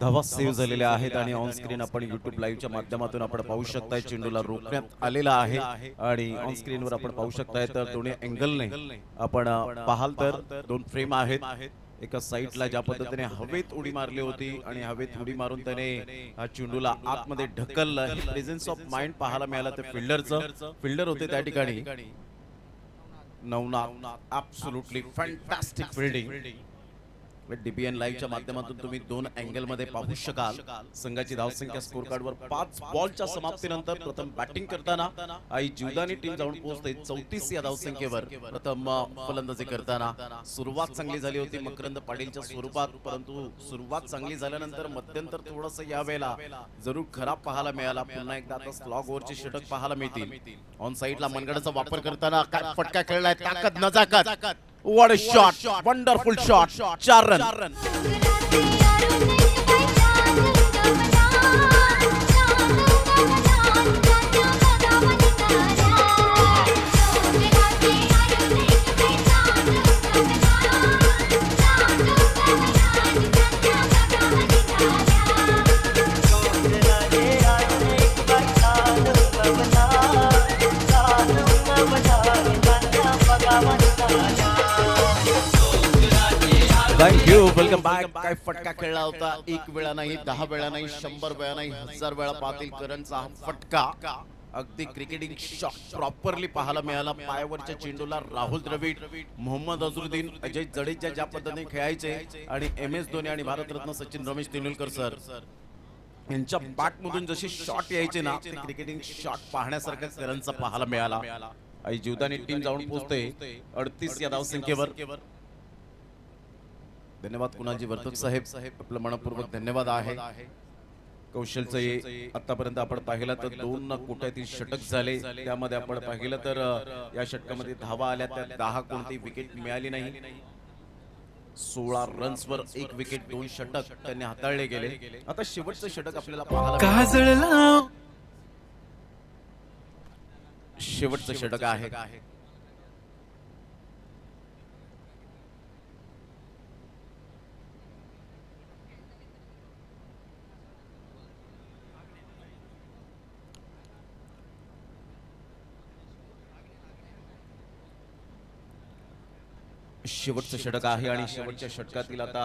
धावा सेव्ह झालेल्या आहेत आणि ऑन स्क्रीन आपण YouTube लाईव्हच्या माध्यमातून आपण पाहू शकताय चेंडूला रोखण्यात आलेला आहे आणि ऑन स्क्रीनवर आपण पाहू शकताय तर दोन्ही अँगलने आपण पाहाल तर दोन फ्रेम आहेत. एका साईडला ज्या पद्धतीने हवेत उडी मारली होती आणि हवेत उडी मारून त्याने हा चेंडूला आतमध्ये ढकललं. प्रेझेन्स ऑफ माइंड पाहायला मिळाला ते फिल्डर होते त्या ठिकाणी. Navnath absolutely fantastic fielding. DBN लाईव्हच्या माध्यमातून तुम्ही दोन अँगल मध्ये पाहू शकाल. संघाची धावसंख्या स्कोर कार्डवर 5 बॉलच्या समाप्तीनंतर प्रथम बॅटिंग करताना आई जीवदानी टीम जाऊन पोहोचते 34 या धावसंख्येवर. प्रथम फलंदाजी करताना सुरुवात चांगली झाली होती मकरंद पाटीलच्या स्वरूपात, परंतु सुरुवात चांगली झाल्यानंतर मध्यंतर थोडस यावेळेला जरूर खराब पाहायला मिळाला. पुन्हा एकदा आता स्लॉग ओव्हरचे षटक पाहायला मिळतील. ऑन साईडला मनगडाचा वापर करताना काय फटका खेळलाय, ताकद नजाकत. What a shot! Wonderful shot! 4 run. Thank you, welcome back. काय फटका खेळला होता, एक वेळा नाही, 10 वेळा नाही, 100 वेळा नाही, 1000 वेळा पाटील करणचा हा फटका अगदी क्रिकेटिंग शॉट प्रॉपरली पाहायला मिळाला. पायावरच्या चेंडूला राहुल द्रविड, मोहम्मद अझरुद्दीन, अजय जडेजा ज्या पद्धतीने खेळायचे आणि MS धोनी आणि भारतरत्न सचिन रमेश तेंडुलकर सर यांच्या बॅटमधून जशी शॉट यायचे ना, ते क्रिकेटिंग शॉट पाहण्यासारखा करणचा पाहायला मिळाला. आई जीवदानी टीम जाऊन पोहोचते 38 या धावसंख्येवर. धन्यवाद कुणालजी वर्तक साहेब, आपलं मनपूर्वक धन्यवाद आहे. कौशलचं आतापर्यंत आपण पाहिलं तर 2 कोट्यातील षटक झाले. त्यामध्ये आपण पाहिलं तर या षटकामध्ये धावा आल्या, त्यात 10 कोणती विकेट मिळाली नाही. 16 रन्सवर 1 विकेट, 2 षटक त्यांनी हाताळले गेले. आता शेवटचं षटक आपल्याला पाहायला शेवटचं षटक आहे. शेवटचं षटक आहे आणि शेवटच्या षटकातील आता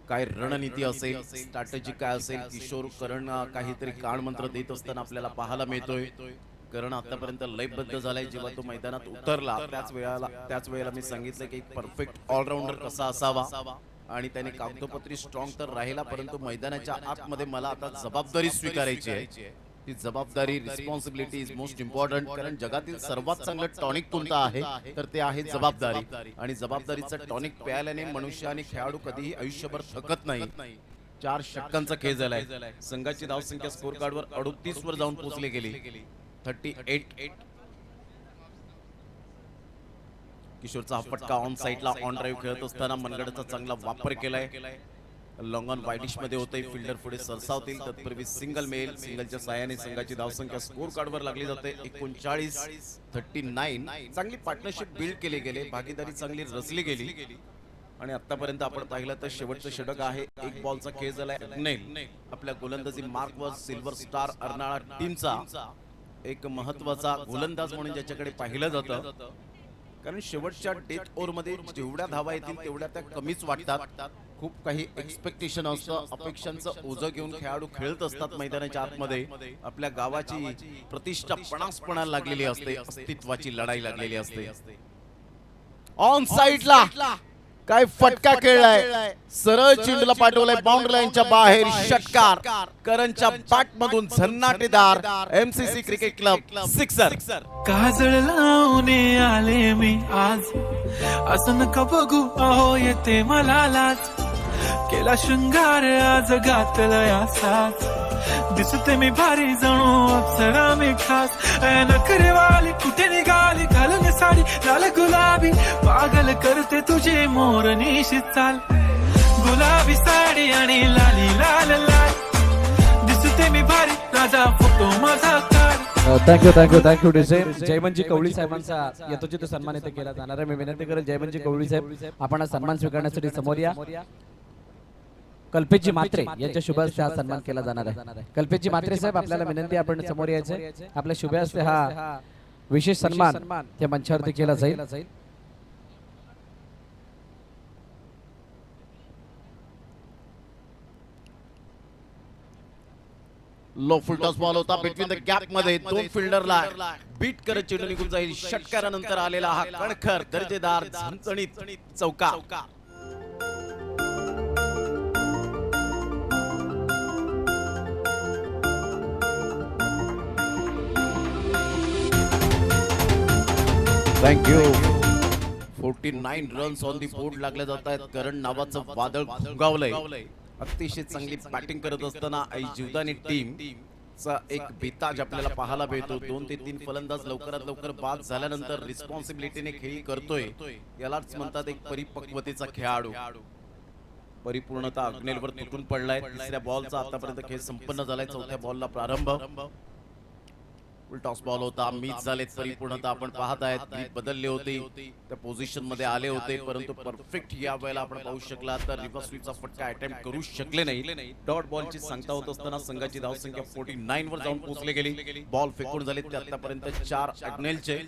काय रणनीती असेल, स्ट्रॅटेजी काय असेल, किशोर करण काहीतरी कान मंत्र देत असताना आपल्याला पाहायला मिळतोय. करण आतापर्यंत लयबद्ध झालाय. जेव्हा तो मैदानात उतरला त्याच वेळेला मी सांगितलं की एक परफेक्ट ऑलराऊंडर कसा असावा आणि त्याने कागदोपत्री स्ट्रॉंग तर राहिला, परंतु मैदानाच्या आतमध्ये मला आता जबाबदारी स्वीकारायची आहे. ती जबाबदारी, रिस्पॉन्सिबिलिटी इज मोस्ट इम्पॉर्टंट. कारण जगातील सर्वात चांगलं टॉनिक कोणतं आहे तर ते आहे जबाबदारी. आणि जबाबदारीचं टॉनिक प्यायल्याने मनुष्य आणि खेळाडू कधीही आयुष्यभर थकत नाही. 4 षटकांचा खेळ झालाय. संघाची धावसंख्या स्कोर कार्डवर 38 वर जाऊन पोहोचली गेली. 38. किशोरचा हा फटका ऑन साईडला ऑन ड्राईव्ह खेळत असताना मनगडाचा चांगला वापर केलाय. लॉंग ऑन वाईडिश मध्ये होते. फिल्डर पुढे सरसावतील तत्पूर्वी सिंगल मेल. सिंगलच्या साहाय्याने संघाची धावसंख्या स्कोर कार्डवर लागली जाते 39. चांगली पार्टनरशिप बिल्ड केले गेले, भागीदारी चांगली रचली गेली आणि आतापर्यंत आपण पाहिलं तर शेवटचं षटक आहे. 1 बॉलचा खेळ झालाय. अग्नेल आपल्या गोलंदाजी मार्कवर सिल्वर स्टार अर्नाळा टीमचा एक महत्वाचा गोलंदाज म्हणून ज्याच्याकडे पाहिलं जातं कारण शेवटच्या डेथ ओव्हर मध्ये जेवढ्या धावा येतील तेवढ्या त्या कमीच वाटतात. खूप काही एक्सपेक्टेशन असतं, अपेक्षांचं ओझं घेऊन खेळाडू खेळत असतात मैदानाच्या आतमध्ये. आपल्या गावाची प्रतिष्ठा पणासपणाला लागलेली असते, अस्तित्वाची लढाई लागलेली असते. ऑन साइडला काय फटका खेळलाय, सरळ चेंडूला पाठवलाय बाउंड्री लाईनच्या बाहेर. षटकार करणच्या बॅट मधून झन्नाटेदार. MCC Cricket Club sixer. काजळ लावून आले मी आज, असं नका बघू अहो येते मला लाज. केला शृंगार आज घातलाय असाच, दिसते मी भारी जणू अप्सरा मी खास. नखरेवाली कुठे निघाली घालून साडी लाल गुलाबी, पागल करते तुझे मोर निशित चाल. गुलाबी साडी आणि लाली लाल लाल, दिसते मी भारी राजा फोटो माझा काढ. Thank you DJ. जयवंतजी कवळी साहेबांचा यथोचित सन्मान इथे केला जाणार आहे. मी विनंती करेल जयवंतजी कवळी साहेब आपण हा सन्मान स्वीकारण्यासाठी समोर या. कल्पेशजी म्हात्रे यांच्या शुभ हस्ते हा सन्मान केला जाणार आहे. कल्पेशजी म्हात्रे साहेब आपल्याला विनंती आपण समोर यायचे. आपल्या शुभ हस्ते हा विशेष सन्मान त्या मंचावरती केला जाईल. लो फुल टॉस बॉल होता बिटवीन द गॅप मध्ये. दोन फिल्डरला बीट करत चेंडू निघून जाईल. षटकारानंतर आलेला हा कणखर दर्जेदार झणझणीत चौकार. Thank you. 49 runs on the board लागले जात आहेत. करण नावाचं वादळ भुंगावलंय. अतिशय चांगली बॅटिंग करत असताना आई जीवदानी टीम चा एक बेताज आपल्याला पाहायला मिळतो. 2 ते 3 फलंदाज लवकरात लवकर बाद झाल्यानंतर रिस्पॉन्सिबिलिटीने खेळी करतोय. यालाच म्हणतात एक परिपक्वतेचा खेळाडू. परिपूर्णता अग्नेलवर तुटून पडलाय. तिसऱ्या बॉलचा आतापर्यंत खेळ संपन्न झालाय. चौथ्या बॉलला प्रारंभ. फुल टॉस बॉल होता. मिस झाले. परिपूर्णता आपण पाहत आहेत. ग्रीप बदलले होते, त्या पोझिशन मध्ये आले होते, परंतु परफेक्ट या वेळेला आपण पाहू शकला तर रिव्हर्स स्वीपचा फटका अटेम्प्ट करू शकले नाही. डॉट बॉलची सांगता होत असताना संघाची धावसंख्या 49 वर जाऊन पोहोचले गेली. बॉल फेकून झाले ते आतापर्यंत 4 अग्नेलचे.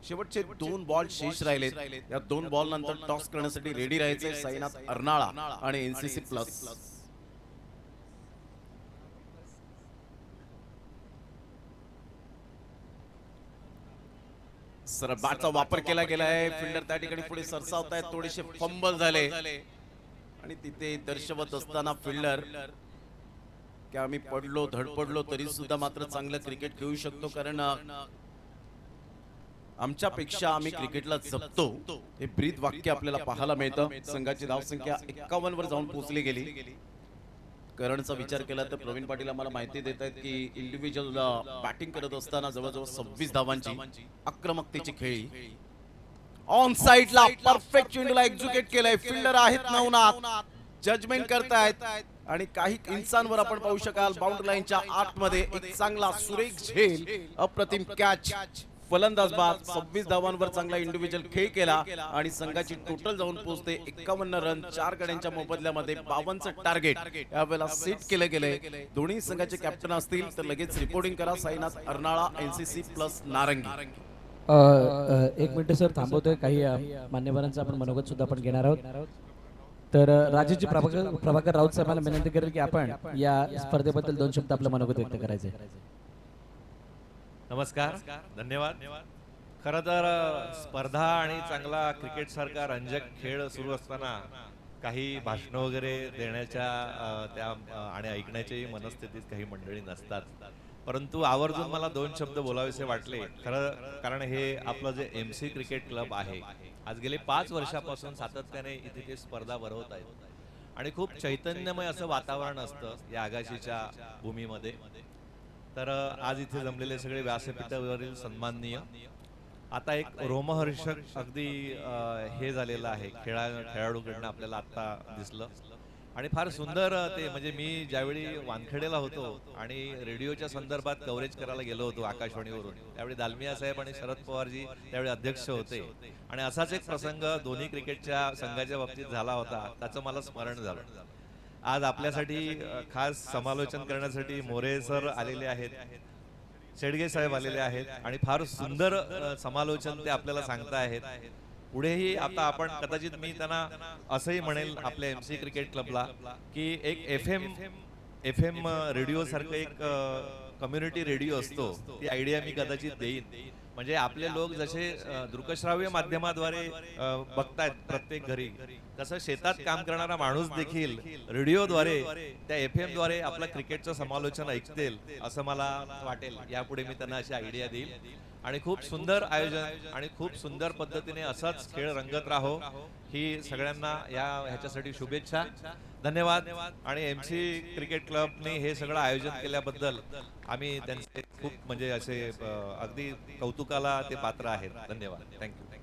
शेवटचे 2 बॉल शेष राहिले. या 2 बॉल नंतर टॉस करण्यासाठी रेडी राहायचे साईनाथ अर्नाळा आणि एनसीसी प्लस. बॅटचा वापर केला गेला आहे. फिल्डर त्या ठिकाणी पुढे सरसावत आहेत. थोडेसे फंबल झाले आणि तिथे दर्शवत असताना फिल्डर की आम्ही पडलो धडपडलो तरी सुद्धा मात्र चांगलं क्रिकेट खेळू शकतो, कारण आमच्यापेक्षा आम्ही क्रिकेटला जपतो हे ब्रीद वाक्य आपल्याला पाहायला मिळतं. संघाची धावसंख्या 51 वर जाऊन पोहोचली गेली. करणचा विचार केला तर प्रवीण पाटील आम्हाला माहिती देत आहेत की इंडिव्हिज्युअल बॅटिंग करत असताना जवळजवळ 26 धावांची आक्रमकतेची खेळी. ऑन साइडला परफेक्ट चेंडूला एक्झिक्यूट केलंय. फिल्डर आहेत नवनाथ, जजमेंट करतायत आणि काही इंचांवर आपण पाहू शकाल बाउंड्री लाईनच्या आतमध्ये एक चांगला सुरेख झेल, अप्रतिम कॅच. फलंदाज बाद. 26 धावांवर चांगला इंडिव्हिज्युअल खेळ केला आणि संघाची टोटल जाऊन पोहोचते 51 रन. 4 गड्यांच्या मोबदल्यामध्ये 52चं टार्गेट यावेळेला सेट केलं गेलंय. दोन्ही संघाचे कॅप्टन असतील तर लगेच रिपोर्टिंग करा. साईनाथ अर्नाळा, एनसीसी प्लस नारंगी. एक मिनिट सर थांबवतोय. काही मान्यवरांचं आपण मनोगत सुद्धा आपण घेणार आहोत. तर राजेशजी प्रभाकर राऊत साहेबांना विनंती करेल की आपण या स्पर्धेबद्दल 2 शब्द आपलं मनोगत व्यक्त करायचे. नमस्कार, धन्यवाद. खरं तर स्पर्धा आणि चांगला क्रिकेट सारखा रंजक खेळ सुरू असताना काही भाषणं वगैरे देण्याच्या त्या आणि ऐकण्याच्याही मनस्थितीत काही मंडळी नसतात, परंतु आवर्जून मला 2 शब्द बोलावेसे वाटले. खरं कारण हे आपलं जे MC क्रिकेट क्लब आहे, आज गेले 5 वर्षापासून सातत्याने इथे ते स्पर्धा भरवत आहेत आणि खूप चैतन्यमय असं वातावरण असतं या आगाशीच्या भूमीमध्ये. तर आज इथे जमलेले सगळे व्यासपीठावरील सन्माननीय, आता एक रोमहर्षक अगदी हे झालेलं आहे खेळाडूकडनं आपल्याला आता दिसलं आणि फार सुंदर ते. म्हणजे मी ज्यावेळी वानखेडेला होतो आणि रेडिओच्या संदर्भात कव्हरेज करायला गेलो होतो आकाशवाणीवरून, त्यावेळी दालमिया साहेब आणि शरद पवारजी त्यावेळी अध्यक्ष होते आणि असाच एक प्रसंग दोन्ही क्रिकेटच्या संघाच्या बाबतीत झाला होता, त्याचं मला स्मरण झालं. आज आपल्यासाठी खास समालोचन करण्यासाठी मोरे सर आलेले आहेत, शेडगे साहेब आलेले आहेत आणि फार सुंदर समालोचन ते आपल्याला सांगता आहेत. पुढेही आता आपण कदाचित मी त्यांना असंही म्हणेल आपल्या MC क्रिकेट क्लबला की एक FM रेडिओ सारखं एक कम्युनिटी रेडिओ असतो, ती आयडिया मी कदाचित देईन. म्हणजे आपले लोक जसे दृकश्राव्य माध्यमाद्वारे बघतायत प्रत्येक घरी, तसं शेतात काम करणारा माणूस देखील रेडिओद्वारे त्या FM द्वारे आपलं क्रिकेटचं समालोचन ऐकतील असं मला वाटेल. यापुढे मी त्यांना अशी आयडिया देईल. आणि खूप सुंदर आयोजन आणि खूप सुंदर पद्धतीने असाच खेळ रंगत राहो ही सगळ्यांना ह्याच्यासाठी शुभेच्छा. धन्यवाद. आणि MC क्रिकेट क्लबने हे सगळं आयोजन केल्याबद्दल आम्ही त्यांचे खूप म्हणजे असे अगदी कौतुकाला ते पात्र आहेत. धन्यवाद. थँक्यू.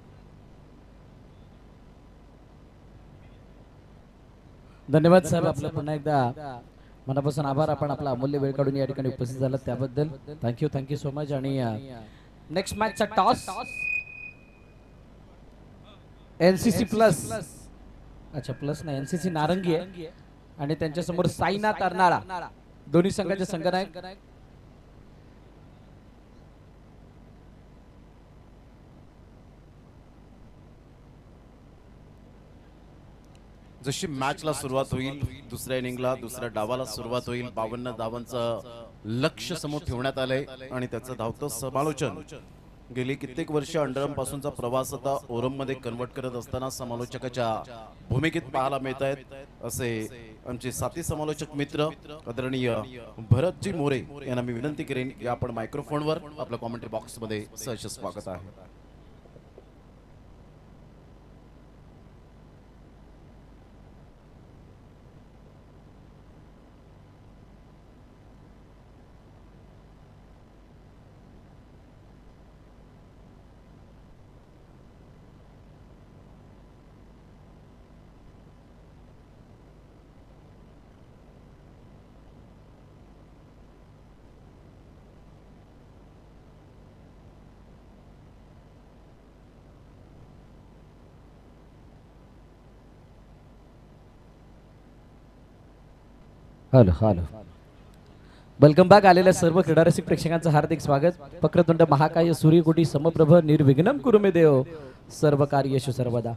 धन्यवाद साहेब, आपलं पुन्हा एकदा मनापासून आभार. आपण आपला अमूल्य वेळ काढून या ठिकाणी उपस्थित झालात त्याबद्दल थँक्यू सो मच. आणि नेक्स्ट मॅचचा टॉस NCC प्लस, अच्छा प्लस नाही, NCC नारंगी आहे आणि त्यांच्या समोर साईनाथ अर्नाळा, दोन्ही संघाचे संघनायक. जशी मॅचला सुरुवात होईल, दुसऱ्या इनिंगला दुसऱ्या डावाला सुरुवात होईल. 52 धावांचं लक्ष्य समोर ठेवण्यात आलंय आणि त्याचं धावतं समालोचन गेली कित्येक वर्ष अंडरम पासूनचा प्रवास आता ओरम मध्ये कन्वर्ट करत असताना समालोचकाच्या भूमिकेत पाहायला मिळत आहेत. असे आमचे साथी समालोचक मित्र आदरणीय भरतजी मोरे यांना मी विनंती करेन की आपण मायक्रोफोनवर आपल्या कॉमेंट्री बॉक्स मध्ये सहर्ष स्वागत आहे. Hello hello, welcome back. आलेल्या सर्व क्रीडारसिक प्रेक्षकांचं हार्दिक स्वागत. वक्रतुंड महाकाय सूर्यकोटी समप्रभ निर्विघ्नं कुरु मे देव सर्व कार्येषु सर्वदा.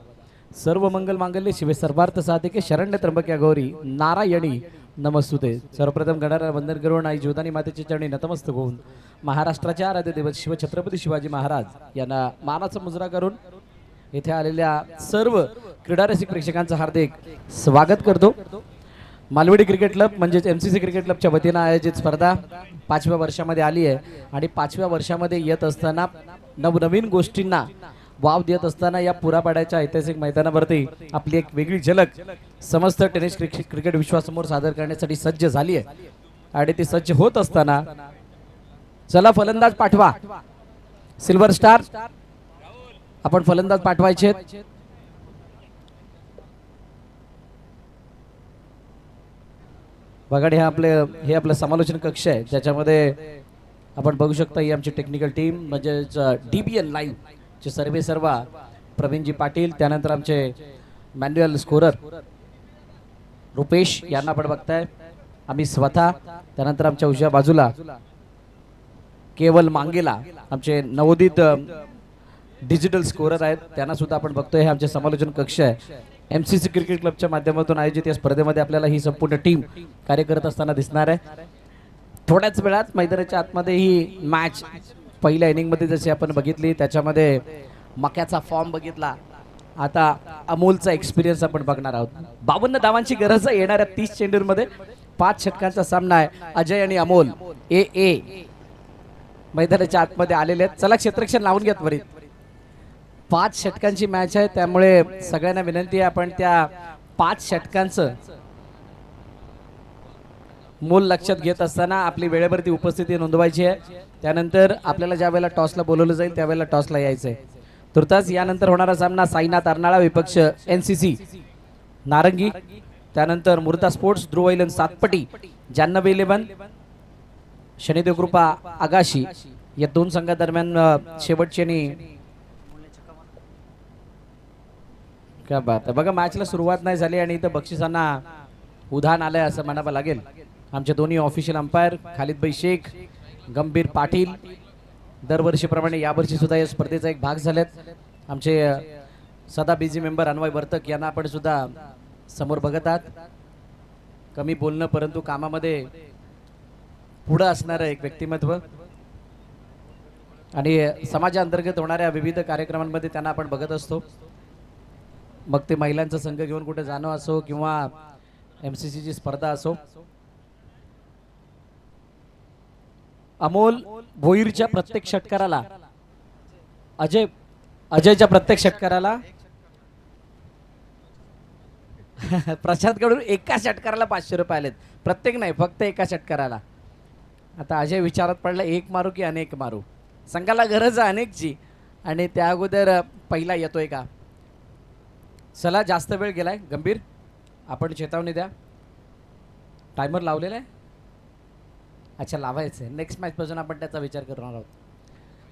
सर्व मंगल मांगल्ये शिवे सर्वार्थ साधिके शरण्य त्र्यंबके गौरी नारायणी नमस्तुते. सर्वप्रथम गणाला वंदन करून आई जीवदानी मातेच्या चरणी नतमस्तक होऊन महाराष्ट्राच्या आराध्य दैवत शिव छत्रपती शिवाजी महाराज यांना मानाचा मुजरा करून येथे आलेल्या सर्व क्रीडारसिक प्रेक्षकांचं हार्दिक स्वागत करतो. मालवडी क्रिकेट क्लब म्हणजेच MCC क्रिकेट क्लबच्या वतीनं आयोजित स्पर्धा 5व्या वर्षामध्ये आली आहे आणि 5व्या वर्षामध्ये येत असताना नवनवीन गोष्टींना वाव देत असताना या पुरापाड्याच्या ऐतिहासिक मैदानावरती आपली एक वेगळी झलक समस्त टेनिस क्रिकेट विश्वासमोर सादर करण्यासाठी सज्ज झाली आहे. आणि ती सज्ज होत असताना चला फलंदाज पाठवा. सिल्वर स्टार आपण फलंदाज पाठवायचे. बघा हे आपलं समालोचन कक्ष आहे, ज्याच्यामध्ये आपण बघू शकता ही आमची टेक्निकल टीम म्हणजेच DBN लाईव्ह चे सर्व प्रवीणजी पाटील, त्यानंतर आमचे मॅन्युअल स्कोरर रुपेश यांना आपण बघताय, आम्ही स्वतः, त्यानंतर आमच्या उजव्या बाजूला केवल मांगेला आमचे नवोदित डिजिटल स्कोरर आहेत, त्यांना सुद्धा आपण बघतोय. हे आमचे समालोचन कक्ष आहे. MCC क्रिकेट क्लबच्या माध्यमातून आयोजित या स्पर्धेमध्ये आपल्याला ही संपूर्ण टीम कार्य करत असताना दिसणार आहे. थोड्याच वेळात मैदानाच्या आतमध्ये ही मॅच पहिल्या इनिंगमध्ये जशी आपण बघितली त्याच्यामध्ये मक्याचा फॉर्म बघितला, आता अमोलचा एक्सपिरियन्स आपण बघणार आहोत. 52 धावांची गरज आहे येणाऱ्या 30 चेंडूंमध्ये. 5 षटकांचा सामना आहे. अजय आणि अमोल ए मैदानाच्या आतमध्ये आलेले आहेत. चला क्षेत्ररक्षण लावून घ्या त्वरित. 5 षटकांची मॅच आहे, त्यामुळे सगळ्यांना विनंती आहे आपण त्या 5 षटकांचं मूल लक्षात घेत असताना आपली वेळेवरती उपस्थिती नोंदवायची आहे. त्यानंतर आपल्याला ज्या वेळेला टॉसला बोलवलं जाईल त्यावेळेला टॉसला यायचं आहे. तुर्तास यानंतर होणारा सामना साईनाथ अर्नाळा विपक्ष NCC नारंगी, त्यानंतर मुर्ता स्पोर्ट्स ध्रुव ऐलन सातपटी, जान्हवी 11 शनिदेव कृपा आगाशी, या 2 संघादरम्यान शेवटची आणि क्या बात आहे. बघा मॅचला सुरुवात नाही झाली आणि इथं बक्षिसांना उधाण आलंय असं म्हणावं लागेल. आमचे दोन्ही ऑफिशियल अंपायर खालिदभाई शेख, गंभीर पाटील दरवर्षीप्रमाणे यावर्षी सुद्धा या स्पर्धेचा एक भाग झालेत. आमचे सदा बिझी मेंबर अन्वय वर्तक यांना आपण सुद्धा समोर बघत आहात. कमी बोलणं परंतु कामामध्ये पुढं असणारं एक व्यक्तिमत्व आणि समाजाअंतर्गत होणाऱ्या विविध कार्यक्रमांमध्ये त्यांना आपण बघत असतो. मग ते महिलांचा संघ घेऊन कुठे जाणं असो किंवा MCCची स्पर्धा असो. अमोल भोईरच्या प्रत्येक षटकाराला अजयच्या प्रत्येक षटकाराला प्रशांत कडून एका षटकाराला 500 रुपये आलेत. प्रत्येक नाही, फक्त एका षटकाराला. आता अजय विचारात पडला, एक मारू की अनेक मारू. संघाला गरज आहे अनेकची आणि त्या अगोदर पहिला येतोय का. चला, जास्त वेळ गेलाय. गंभीर, आपण चेतावणी द्या. टायमर लावलेला आहे. अच्छा, लावायचं आहे. नेक्स्ट मॅच पासून आपण त्याचा विचार करणार आहोत.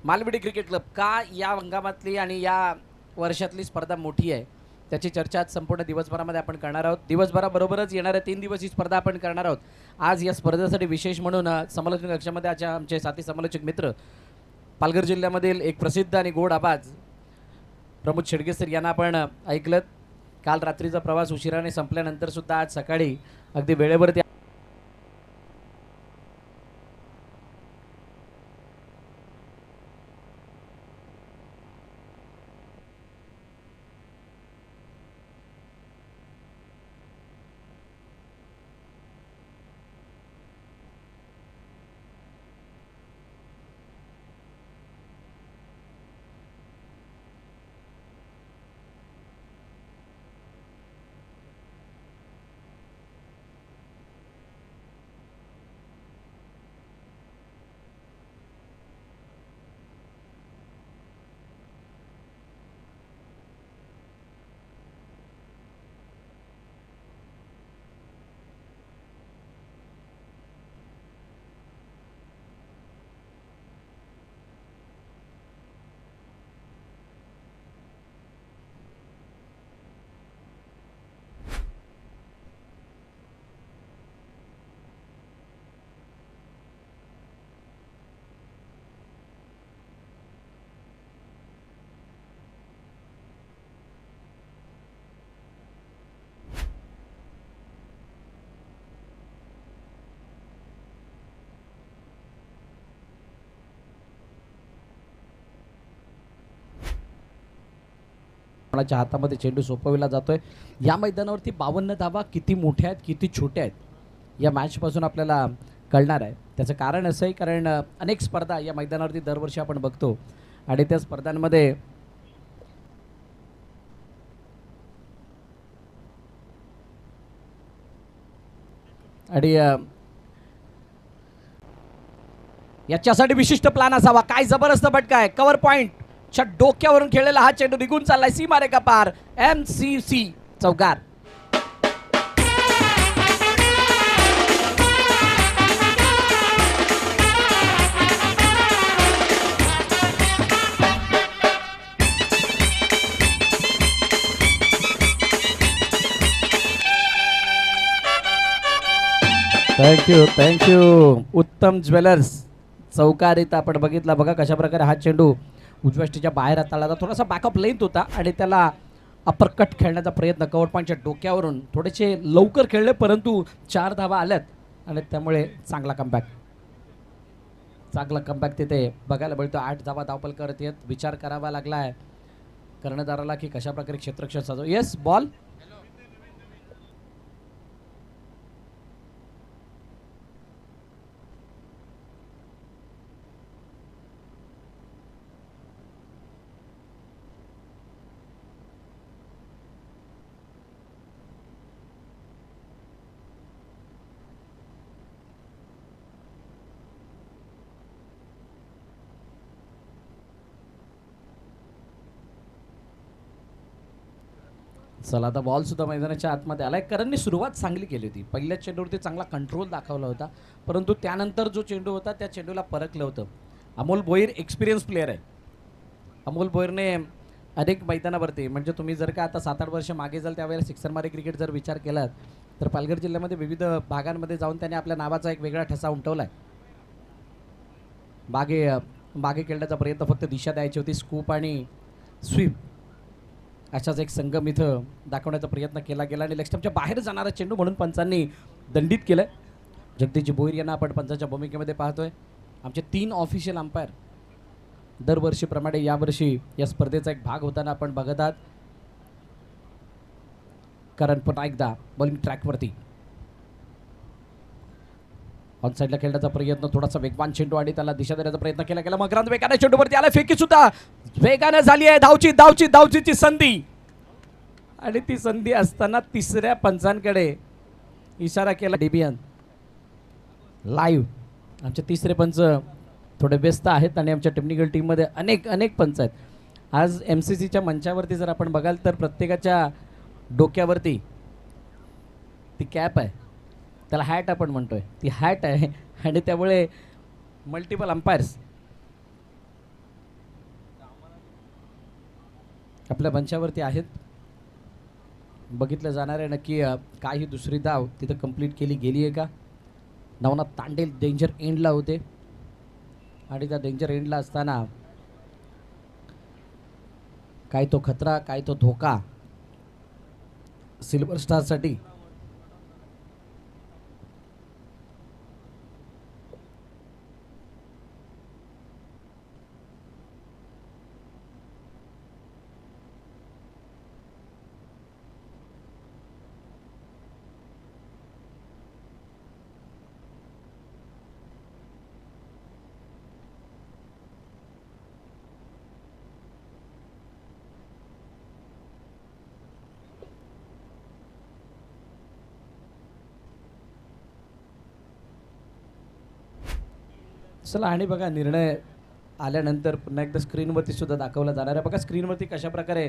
मालवडी क्रिकेट क्लब का या हंगामातली आणि या वर्षातली स्पर्धा मोठी आहे त्याची चर्चा आज संपूर्ण दिवसभरामध्ये आपण करणार आहोत. दिवसभराबरोबरच येणाऱ्या 3 दिवस ही स्पर्धा आपण करणार आहोत. आज या स्पर्धेसाठी विशेष म्हणून समालोचक कक्षामध्ये आमचे साथी समालोचक मित्र पालघर जिल्ह्यामधील एक प्रसिद्ध आणि गोड आवाज प्रमोद शेडगे सर यांना आपण ऐकलं. काल रात्रीचा प्रवास उशिराने संपल्यानंतर सुद्धा आज सकाळी अगदी वेळेवरती कोणाच्या हातामध्ये चेंडू सोपविला जातोय. या मैदानावरती 52 धावा किती मोठ्या आहेत किती छोट्या आहेत या मॅचपासून आपल्याला कळणार आहे. त्याचं कारण असं आहे कारण अनेक स्पर्धा या मैदानावरती दरवर्षी आपण बघतो आणि त्या स्पर्धांमध्ये आणि याच्यासाठी विशिष्ट प्लॅन असावा. काय जबरदस्त फटका आहे. कव्हर पॉइंट च्या डोक्यावरून खेळलेला हा चेंडू निघून चाललाय सीमारेखा पार. MCC चौकार. थँक्यू. उत्तम ज्वेलर्स चौकार इथं आपण बघितला. बघा कशा प्रकारे हा चेंडू उजव्या स्टेजच्या बाहेर हाताळला. थोडासा बॅकअप लेंथ होता आणि त्याला अपरकट खेळण्याचा प्रयत्न कव्हर पॉईंटच्या डोक्यावरून थोडेसे लवकर खेळले परंतु 4 धावा आल्यात आणि त्यामुळे चांगला कमबॅक तिथे बघायला मिळतो. 8 धावा धावपल करत येत. विचार करावा लागलाय कर्णधाराला की कशा प्रकारे क्षेत्ररक्षण साजव. येस, बॉल चला आता बॉल सुद्धा मैदानाच्या आतमध्ये आलाय. करणने सुरुवात चांगली केली होती. पहिल्या चेंडूवरती चांगला कंट्रोल दाखवला होता परंतु त्यानंतर जो चेंडू होता त्या चेंडूला परखलं होतं. अमोल भोईर एक्सपिरियन्स प्लेअर आहे. अमोल भोईरने अनेक मैदानावरती म्हणजे तुम्ही जर का आता 7-8 वर्ष मागे जाल त्यावेळेला सिक्सर मारे क्रिकेट जर विचार केलात तर पालघर जिल्ह्यामध्ये विविध भागांमध्ये जाऊन त्याने आपल्या नावाचा एक वेगळा ठसा उमटवलाय. मागे खेळण्याचा प्रयत्न फक्त दिशा द्यायची होती. स्कूप आणि स्वीप अशाच एक संगम इथं दाखवण्याचा प्रयत्न केला गेला आणि लेगस्टम्पच्या बाहेर जाणारा चेंडू म्हणून पंचांनी दंडित केलंय. जगदीशजी भोईर यांना आपण पंचाच्या भूमिकेमध्ये पाहतोय. आमचे 3 ऑफिशियल अंपायर दरवर्षीप्रमाणे यावर्षी या स्पर्धेचा एक भाग होताना आपण बघत आहात. कारण पुन्हा एकदा बॉलिंग ट्रॅकवरती ऑन साईडला खेळण्याचा प्रयत्न, थोडासा वेगवान चेंडू आणि त्याला दिशा देण्याचा प्रयत्न केला गेला. मकरांत वेगाने चेंडूवरती आला, फेकी सुद्धा वेगाने झाली आहे. धावची संधी आणि ती संधी असताना तिसऱ्या पंचांकडे इशारा केला. डेबियन लाईव्ह आमचे तिसरे पंच थोडे व्यस्त आहेत आणि आमच्या टेक्निकल टीममध्ये अनेक पंच आहेत. आज MCCच्या मंचावरती जर आपण बघाल तर प्रत्येकाच्या डोक्यावरती ती कॅप आहे, त्याला हॅट आपण म्हणतोय, ती हॅट आहे आणि त्यामुळे मल्टिपल अंपायर्स आपल्या मंचावरती आहेत. बघितलं जाणार आहे नक्की काय ही दुसरी धाव तिथं कंप्लीट केली गेली आहे का. नवनाथ तांडेल डेंजर एंडला होते आणि त्या डेंजर एंडला असताना काय तो खतरा, काय तो धोका सिल्वर स्टारसाठी. चला आणि बघा निर्णय आल्यानंतर पुन्हा एकदा स्क्रीनवरती सुद्धा दाखवला जाणार आहे. बघा स्क्रीनवरती कशा प्रकारे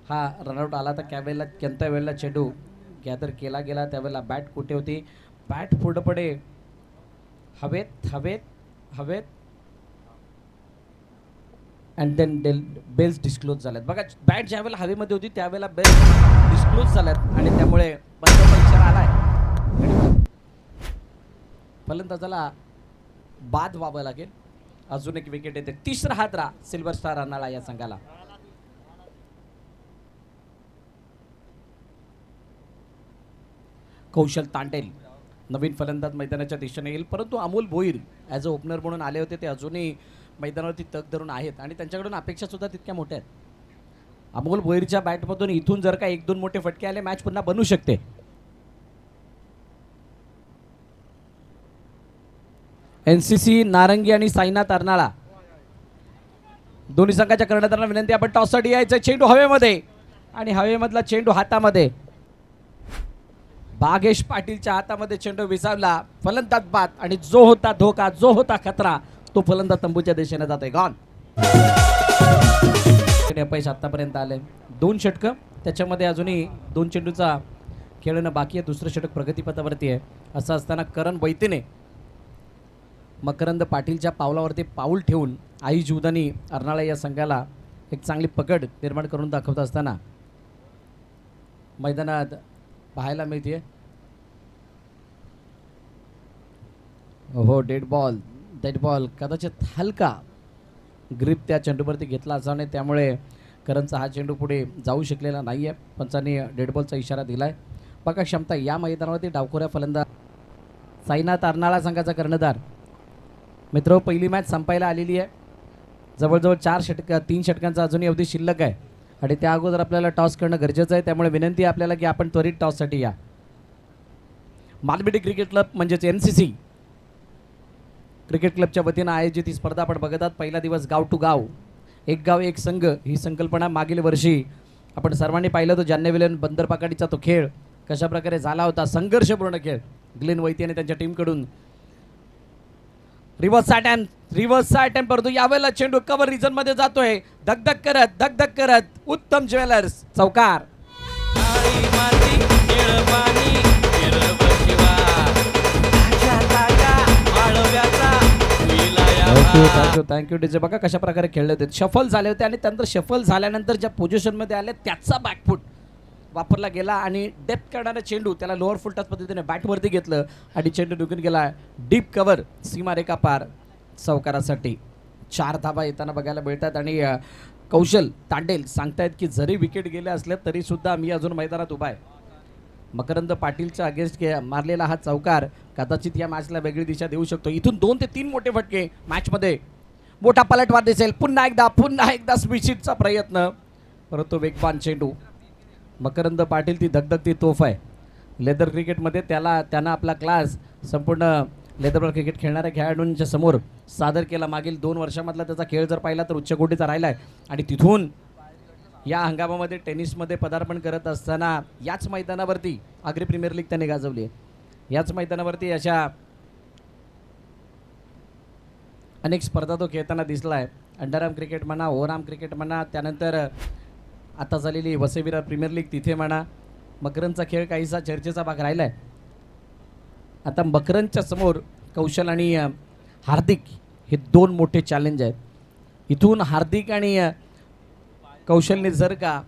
हा रनआउट आला. तर त्यावेळेला कोणत्या वेळेला चेंडू गॅदर केला गेला, त्यावेळेला बॅट कुठे होती, बॅट पुढे हवेत अँड देन बेल्स डिस्क्लोज झाल्यात. बघा बॅट ज्या वेळेला हवेमध्ये होती त्यावेळेला बेल्स डिस्क्लोज झाल्यात आणि त्यामुळे बंदचा इशारा आलाय. फलंदाजाला बाद व्हावं लागेल. अजून एक विकेट येते. तिसरा हादरा सिल्वर स्टार अन्नाला या संघाला. कौशल तांडेल नवीन फलंदाज मैदानाच्या दिशेने येईल, परंतु Amol Bhoir as a opener म्हणून आले होते, ते अजूनही मैदानावरती तग धरून आहेत आणि त्यांच्याकडून अपेक्षा सुद्धा तितक्या मोठ्या आहेत. अमोल भोईरच्या बॅटमधून इथून जर का 1-2 मोठे फटके आले मॅच पुन्हा बनू शकते. NCC नारंगी आणि साईनाथ अर्नाळा दोन्ही संघाच्या कर्णधारांना विनंती, आपण टॉससाठी यायचं. चेंडू हवेमध्ये आणि हवेमधला चेंडू हातामध्ये. बागेश पाटीलच्या हातामध्ये चेंडू विसावला. फलंदाज बाद आणि जो होता धोका, जो होता खतरा, तो फलंदाज तंबूच्या दिशेने जातोय. गॉन. अपयश आतापर्यंत आले. 2 षटकं, त्याच्यामध्ये अजूनही 2 चेंडूचा खेळणं बाकी आहे. दुसरं षटक प्रगतीपथावरती आहे. असं असताना करण बैतीने मकरंद पाटीलच्या पावलावरती पाऊल ठेवून आई जीवदानी अर्नाळा या संघाला एक चांगली पकड निर्माण करून दाखवत असताना मैदानात पाहायला मिळते. हो, डेड बॉल कदाचित हलका ग्रिप त्या चेंडूवरती घेतला असाने, त्यामुळे करणचा हा चेंडू पुढे जाऊ शकलेला नाही आहे. पंचांनी डेड बॉलचा इशारा दिलाय. बघा क्षमता या मैदानावरती डावखोऱ्या फलंदाज साईनाथ अर्नाळा संघाचा कर्णधार. मित्र, पहिली मॅच संपायला आलेली आहे. जवळजवळ 3 षटकांचा अजूनही अवधी शिल्लक आहे आणि त्या अगोदर आपल्याला टॉस करणं गरजेचं आहे. त्यामुळे विनंती आहे आपल्याला की आपण त्वरित टॉससाठी या. मालबिडी क्रिकेट क्लब म्हणजेच NCC क्रिकेट क्लबच्या वतीनं आयोजित ही स्पर्धा आपण बघत आहात. पहिला दिवस गाव टू गाव, एक गाव एक संघ ही संकल्पना मागील वर्षी आपण सर्वांनी पाहिलं होतं. जान्हवीलन बंदरपाकाडीचा तो खेळ कशा प्रकारे झाला होता, संघर्षपूर्ण खेळ. ग्लेन वैती आणि त्यांच्या टीमकडून रिव्हर्स अटॅम्प्ट परंतु यावेळेला चेंडू कव्हर रिजन मध्ये जातोय. धगधग करत उत्तम ज्वेलर्स चौकार. Thank you DJ. बघा कशा प्रकारे खेळले होते, शफल झाले होते आणि त्यानंतर शफल झाल्यानंतर ज्या पोझिशनमध्ये आले त्याचा बॅकफूट वापरला गेला आणि डेप्थ करणारा चेंडू त्याला लोअर फुल टच पद्धतीने बॅटवरती घेतलं आणि चेंडू निघून गेला डीप कव्हर सीमारेखा पार चौकारासाठी. 4 धावा येताना बघायला मिळतात आणि कौशल तांडेल सांगतायत की जरी विकेट गेले असले तरी सुद्धा मी अजून मैदानात उभा आहे. मकरंद पाटीलच्या अगेन्स्ट मारलेला हा चौकार कदाचित या मॅचला वेगळी दिशा देऊ शकतो. इथून 2 ते 3 मोठे फटके मॅचमध्ये मोठा पलटवार दिसेल. पुन्हा एकदा स्पीडशीटचा प्रयत्न, परंतु वेगवान चेंडू. मकरंद पाटील ती धगधगती तोफ आहे लेदर क्रिकेटमध्ये. त्यानं आपला क्लास संपूर्ण लेदर क्रिकेट खेळणाऱ्या खेळाडूंच्या समोर सादर केला. मागील 2 वर्षामधला त्याचा खेळ जर पाहिला तर उच्च कोटीचा राहिला आहे. आणि तिथून या हंगामामध्ये टेनिसमध्ये पदार्पण करत असताना याच मैदानावरती आग्री प्रीमियर लीग त्याने गाजवली आहे. याच मैदानावरती अशा अनेक स्पर्धा तो खेळताना दिसला आहे. अंडरआर्म क्रिकेट म्हणा, ओव्हरआर्म क्रिकेट म्हणा, त्यानंतर आता झालेली वसई प्रीमियर लीग तिथे म्हणा. मकरंदचा खेळ काहीसा चर्चेचा भाग राहिला आहे. आता मकरंदच्या समोर कौशल आणि हार्दिक हे 2 मोठे चॅलेंज आहेत. इथून हार्दिक आणि कौशलने जर का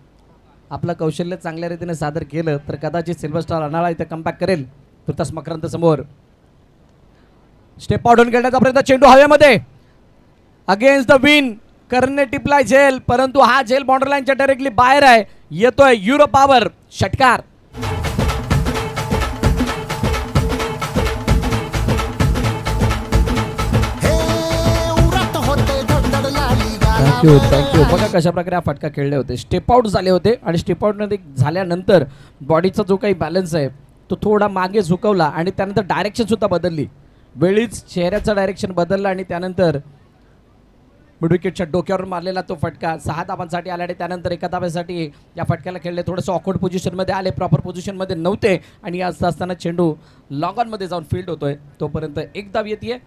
आपलं कौशल्य चांगल्या रीतीने सादर केलं तर कदाचित सिल्वर स्टार अर्नाळा इथे कमबॅक करेल. तुर्तास मकरंद समोर स्टेप आउट होऊन खेळण्याचा प्रयत्न, चेंडू हवेमध्ये अगेन्स्ट द विन. करणे टिपलाय झेल, परंतु हा झेल बाउंड्रीलाईनच्या डायरेक्टली बाहेर आहे. येतोय युरो पॉवर षटकार. थँक्यू. बघा कशा प्रकारे हा फटका खेळले होते. स्टेप आउट झाले होते आणि स्टेप आउटमध्ये झाल्यानंतर बॉडीचा जो काही बॅलन्स आहे तो थोडा मागे झुकवला आणि त्यानंतर डायरेक्शन सुद्धा बदलली. वेळीच चेहऱ्याचं डायरेक्शन बदललं आणि त्यानंतर मिड विकेटच्या डोक्यावर मारलेला तो फटका 6 धावांसाठी आला. आणि त्यानंतर 1 धावेसाठी या फटक्याला खेळले. थोडंसं ऑकवर्ड पोझिशनमध्ये आले, प्रॉपर पोझिशनमध्ये नव्हते आणि असं असताना चेंडू लॉग ऑनमध्ये जाऊन फील्ड होतोय. तोपर्यंत 1 धाव येते.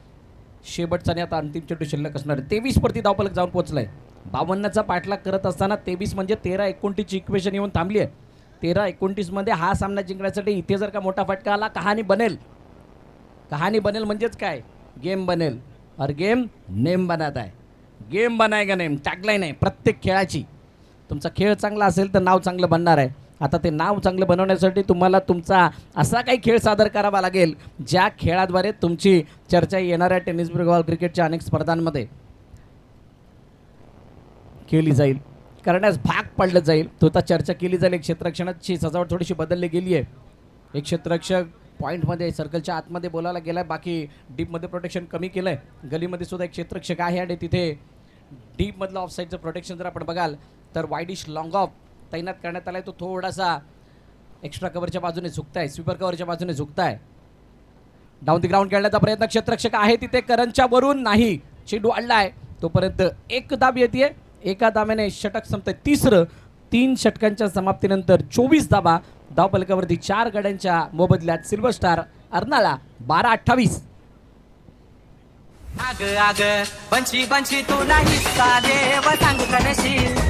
शेवटचा आणि आता अंतिम चेंडू शिल्लक असणार. 23 वरती धावफलक जाऊन पोहोचलाय. 52चा पाठलाग करत असताना 23 म्हणजे 13-29ची इक्वेशन येऊन थांबली आहे. 13-29 मध्ये हा सामना जिंकण्यासाठी इथे जर का मोठा फटका आला कहाणी बनेल. कहाणी बनेल म्हणजेच काय, गेम बनेल. और गेम नेम बनाता है. गेम बनाएगा नेम, टॅगलाईन आहे प्रत्येक खेळाची. तुमचा खेळ चांगला असेल तर नाव चांगलं बनणार आहे. आता ते नाव चांगलं बनवण्यासाठी तुम्हाला तुमचा असा काही खेळ सादर करावा लागेल ज्या खेळाद्वारे तुमची चर्चा येणाऱ्या टेनिस बॉल क्रिकेटच्या अनेक स्पर्धांमध्ये केली जाईल, करण्यास भाग पडलं जाईल. तो आता चर्चा केली जाईल. एक क्षेत्ररक्षणाची सजावट थोडीशी बदलली गेली आहे. एक क्षेत्ररक्षक पॉईंटमध्ये सर्कलच्या आतमध्ये बोलायला गेलाय, बाकी डीपमध्ये प्रोटेक्शन कमी केलं आहे. गलीमध्ये सुद्धा एक क्षेत्ररक्षक आहे आणि तिथे डीपमधलं ऑफसाईडचं प्रोटेक्शन जर आपण बघाल तर वाईडिश लॉंग ऑफ तैनात करण्यात आला आहे. तो थोडासा एक्स्ट्रा कव्हरच्या बाजूने झुकताय, स्वीपर कव्हरच्या बाजूने झुकताय. डाऊन द ग्राउंड खेळण्याचा प्रयत्न क्षेत्ररक्षक आहे तिथे, करंजच्या वरून नाही, चेंडू अडलाय. तोपर्यंत 1 धाव येते. 1 धाव्याने षटक संपतंय. तिसरं. 3 षटकांच्या समाप्तीनंतर 24 धावा. धावफलकावरती 4 गड्यांच्या मोबदल्यात सिल्वर स्टार अर्नाळा 12-28. आग आग बंशी बंशी तू नाही देव सांगू करशील.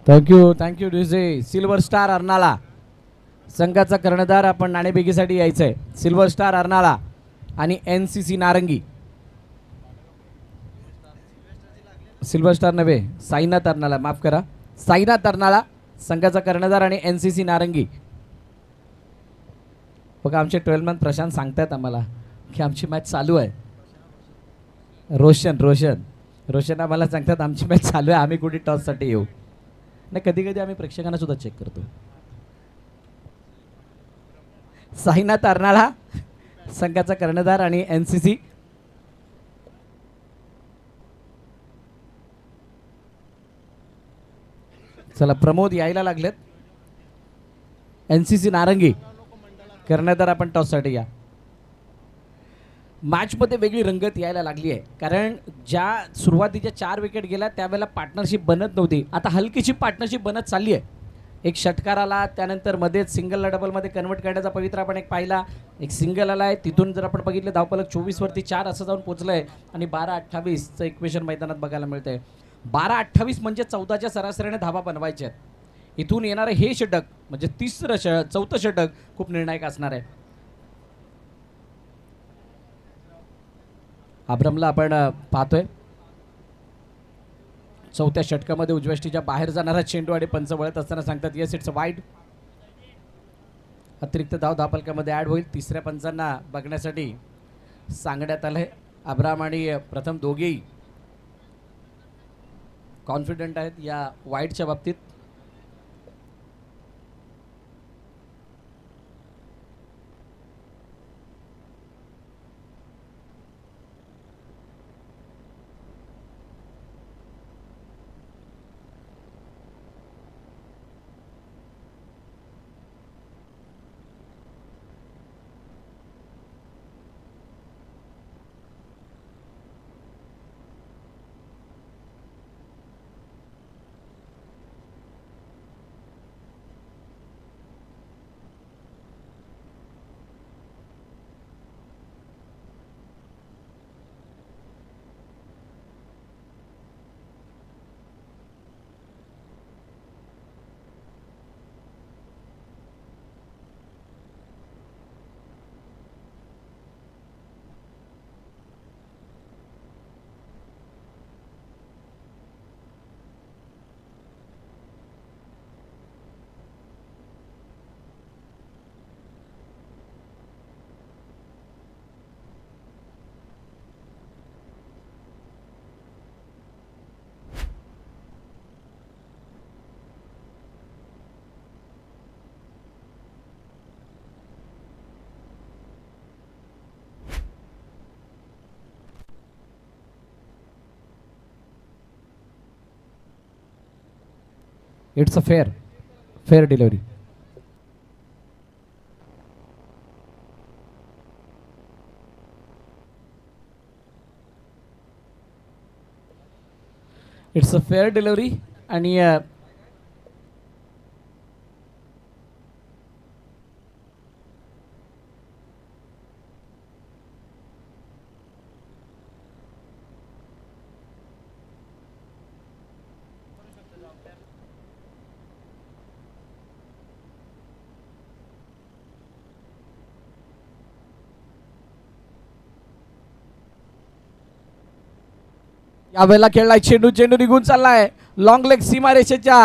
Thank you DJ. Silver Star Arnala संघाचा कर्णधार आपण नाणेफेकीसाठी यायचंय. सिल्वर स्टार अर्नाळा आणि NCC नारंगी. सिल्वर स्टार नव्हे, साईनाथ अर्नाळा, माफ करा, साईनाथ अर्नाळा संघाचा कर्णधार आणि NCC नारंगी. बघा आमचे 12 मंथ प्रशांत सांगतायत आम्हाला की आमची मॅच चालू आहे. रोशन आम्हाला सांगतात आमची मॅच चालू आहे, आम्ही कुठे टॉससाठी येऊ. नाही, कधी कधी आम्ही प्रेक्षकांना सुद्धा चेक करतो. साईनाथ अर्नाळा संघाचा कर्णधार आणि NCC. चला प्रमोद यायला लागलेत. NCC नारंगी कर्णधार आपण टॉससाठी या. मॅचमध्ये वेगळी रंगत यायला लागली आहे, कारण ज्या सुरुवातीच्या 4 विकेट गेल्या त्यावेळेला पार्टनरशिप बनत नव्हती. आता हलकीशी पार्टनरशिप बनत चालली आहे. एक षटकार आला, त्यानंतर मध्येच सिंगलला डबलमध्ये कन्वर्ट करण्याचा पवित्रा आपण एक पाहिला. एक सिंगल आला आहे, तिथून जर आपण बघितलं धावफलक 24 वरती 4 असं जाऊन पोचलं आहे आणि 12-28चं इक्वेशन मैदानात बघायला मिळतं आहे. 12-28 म्हणजे 14च्या सरासरीने धावा बनवायच्या आहेत. इथून येणारं हे षटक म्हणजे चौथं षटक खूप निर्णायक असणार आहे. अब्रामला आपण पाहतोय चौथ्या षटकामध्ये उजव्याष्टीच्या बाहेर जाणारा चेंडू आणि पंच वळत असताना सांगतात येस इट्स अ वाईड. अतिरिक्त धाव धापलकामध्ये ॲड होईल. तिसऱ्या पंचांना बघण्यासाठी सांगण्यात आलंय. अब्राम आणि प्रथम दोघेही कॉन्फिडंट आहेत या वाईडच्या बाबतीत. It's a fair delivery. It's a fair delivery आणि यावेळेला खेळलाय चेंडू निघून चाललाय लॉंग लेग सीमारेषेच्या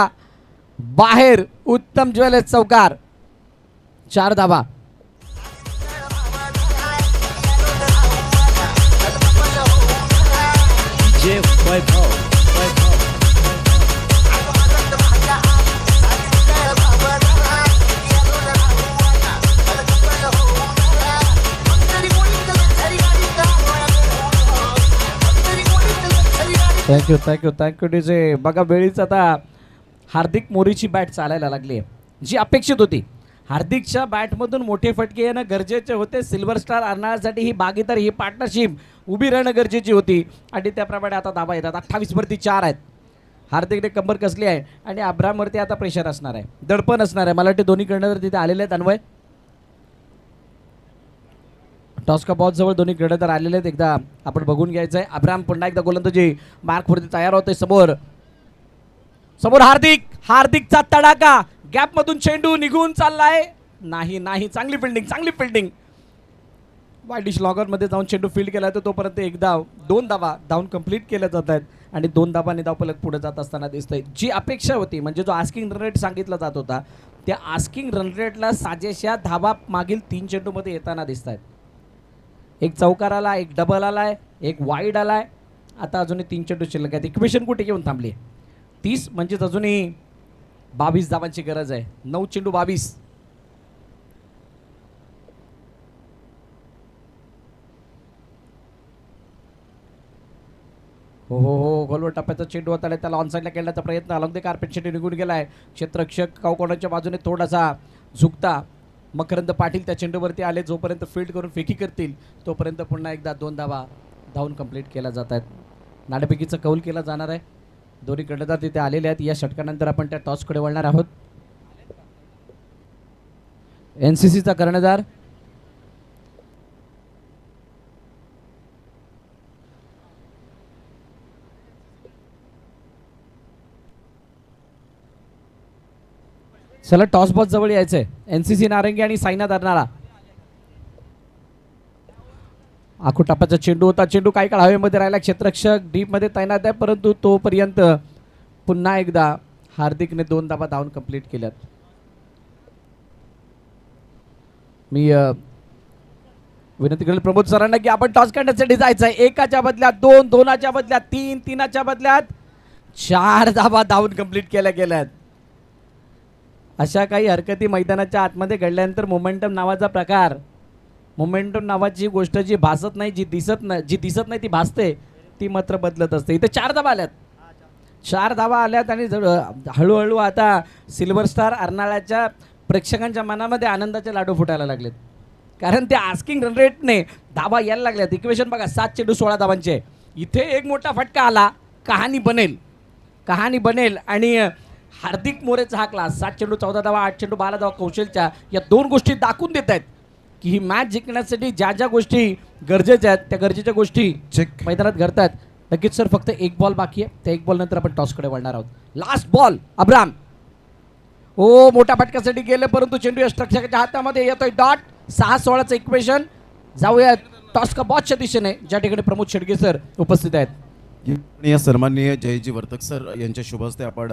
बाहेर. उत्तम ज्वेलर्स चौकार. 4 धावा. Thank you DJ. बघा वेळीच आता हार्दिक मोरीची बॅट चालायला लागली आहे जी अपेक्षित होती. हार्दिकच्या बॅटमधून मोठे फटके येणं गरजेचे होते. सिल्वर स्टार आणण्यासाठी ही भागीदार ही पार्टनरशिप उभी राहणं गरजेची होती आणि त्याप्रमाणे आता धावा येतात. 28 वरती 4 आहेत. हार्दिकने कंबर कसली आहे आणि अब्रामवरती आता प्रेशर असणार आहे, दडपण असणार आहे. मला वाटते दोन्ही कर्णधार तिथे आलेले आहेत. अन्वय टॉस का बॉल जवळ दोन्ही कर्णधार आलेले आहेत. एकदा आपण बघून घ्यायचं आहे. अब्राम पुन्हा एकदा गोलंदाजी मार्कवरती तयार होते. समोर हार्दिकचा तडाखा. गॅप मधून चेंडू निघून चाललाय. नाही चांगली फिल्डिंग. वाईडिश लॉगरमध्ये जाऊन चेंडू फील्ड केला तर तोपर्यंत एकदा 2 धावा धावून कंप्लीट केल्या जात आहेत आणि 2 धावांनी धावफलक पुढे जात असताना दिसतंय. जी अपेक्षा होती म्हणजे जो आस्किंग रन रेट सांगितला जात होता त्या आस्किंग रन रेटला साजेशा धावा मागील 3 चेंडूमध्ये येताना दिसत आहेत. एक चौकार आला, एक डबल आलाय, एक वाईड आलाय. आता अजूनही 3 चेंडू शिल्लक आहेत. इक्वेशन कुठे घेऊन थांबली? 30 म्हणजेच अजूनही 22 धावांची गरज आहे. 9 चेंडू 22. हो गोलवर टप्प्याचा चेंडू होता. त्याला ऑनसाईडला खेळण्याचा प्रयत्न अलॉंग द कार्पेट चेंडू निघून गेलाय. क्षेत्ररक्षक कावकोणाच्या बाजूने थोडासा झुकता. मकरंद पाटील त्या चेंडूवरती आले. जोपर्यंत फील्ड करून फेकी करतील तोपर्यंत पुन्हा एकदा 2 धावा धावून कंप्लीट केल्या जात आहेत. नाणेफेकीचा कौल केला जाणार आहे. दोन्ही कर्णधार तिथे आलेले आहेत. या षटकानंतर आपण त्या टॉसकडे वळणार आहोत. एनसीसीचा कर्णधार चला टॉस बॉल जवळ यायचंय. एनसीसी नारंगी आणि साईनाथ अर्नाळा. आखोटापाचा चेंडू होता. चेंडू काही काळ हवेमध्ये राहिला. क्षेत्ररक्षक डीप मध्ये तैनात आहे, परंतु तोपर्यंत पुन्हा एकदा हार्दिकने 2 धावा धावून कंप्लीट केल्यात. मी विनंती करेल प्रमोद सरांना की आपण टॉस करण्यासाठी जायचं आहे. 1च्या बदल्यात 2, 2च्या बदल्यात 3, 3च्या बदल्यात 4 धावा धावून कंप्लीट केल्या गेल्यात. अशा काही हरकती मैदानाच्या आतमध्ये घडल्यानंतर मोमेंटम नावाचा प्रकार, मोमेंटम नावाची गोष्ट जी भासत नाही, जी दिसत नाही ती भासते, ती मात्र बदलत असते. इथे 4 धावा आल्यात. 4 धावा आल्यात आणि हळूहळू आता सिल्वर स्टार अर्नाळ्याच्या प्रेक्षकांच्या मनामध्ये आनंदाचे लाडू फुटायला लागलेत. कारण ते आस्किंग रन रेटने धावा यायला लागल्यात. इक्वेशन बघा, 7 चेंडू 16 धावांचे. इथे एक मोठा फटका आला, कहाणी बनेल आणि हार्दिक मोरेचा हा क्लास 7 चेंडू 14 धावा, 8 चेंडू 12 धावा कौशलच्या, या 2 गोष्टी दाखवून देत आहेत की ही मॅच जिंकण्यासाठी ज्या ज्या गोष्टी गरजेच्या आहेत त्या गरजेच्या गोष्टी मैदानात घडतात. नक्कीच सर, फक्त 1 बॉल बाकी आहे. त्या 1 बॉल नंतर आपण टॉसकडे वळणार आहोत. लास्ट बॉल अब्राम, हो मोठ्या फटक्यासाठी गेले, परंतु चेंडू यष्टरक्षकाच्या हातामध्ये येतोय. डॉट 6-16चं इक्वेशन. जाऊया टॉस का बॉसच्या दिशेने, ज्या ठिकाणी प्रमोद शेडगे सर उपस्थित आहेत. या सन्माननीय जयजी वर्तक सर यांच्या शुभ हस्ते आपण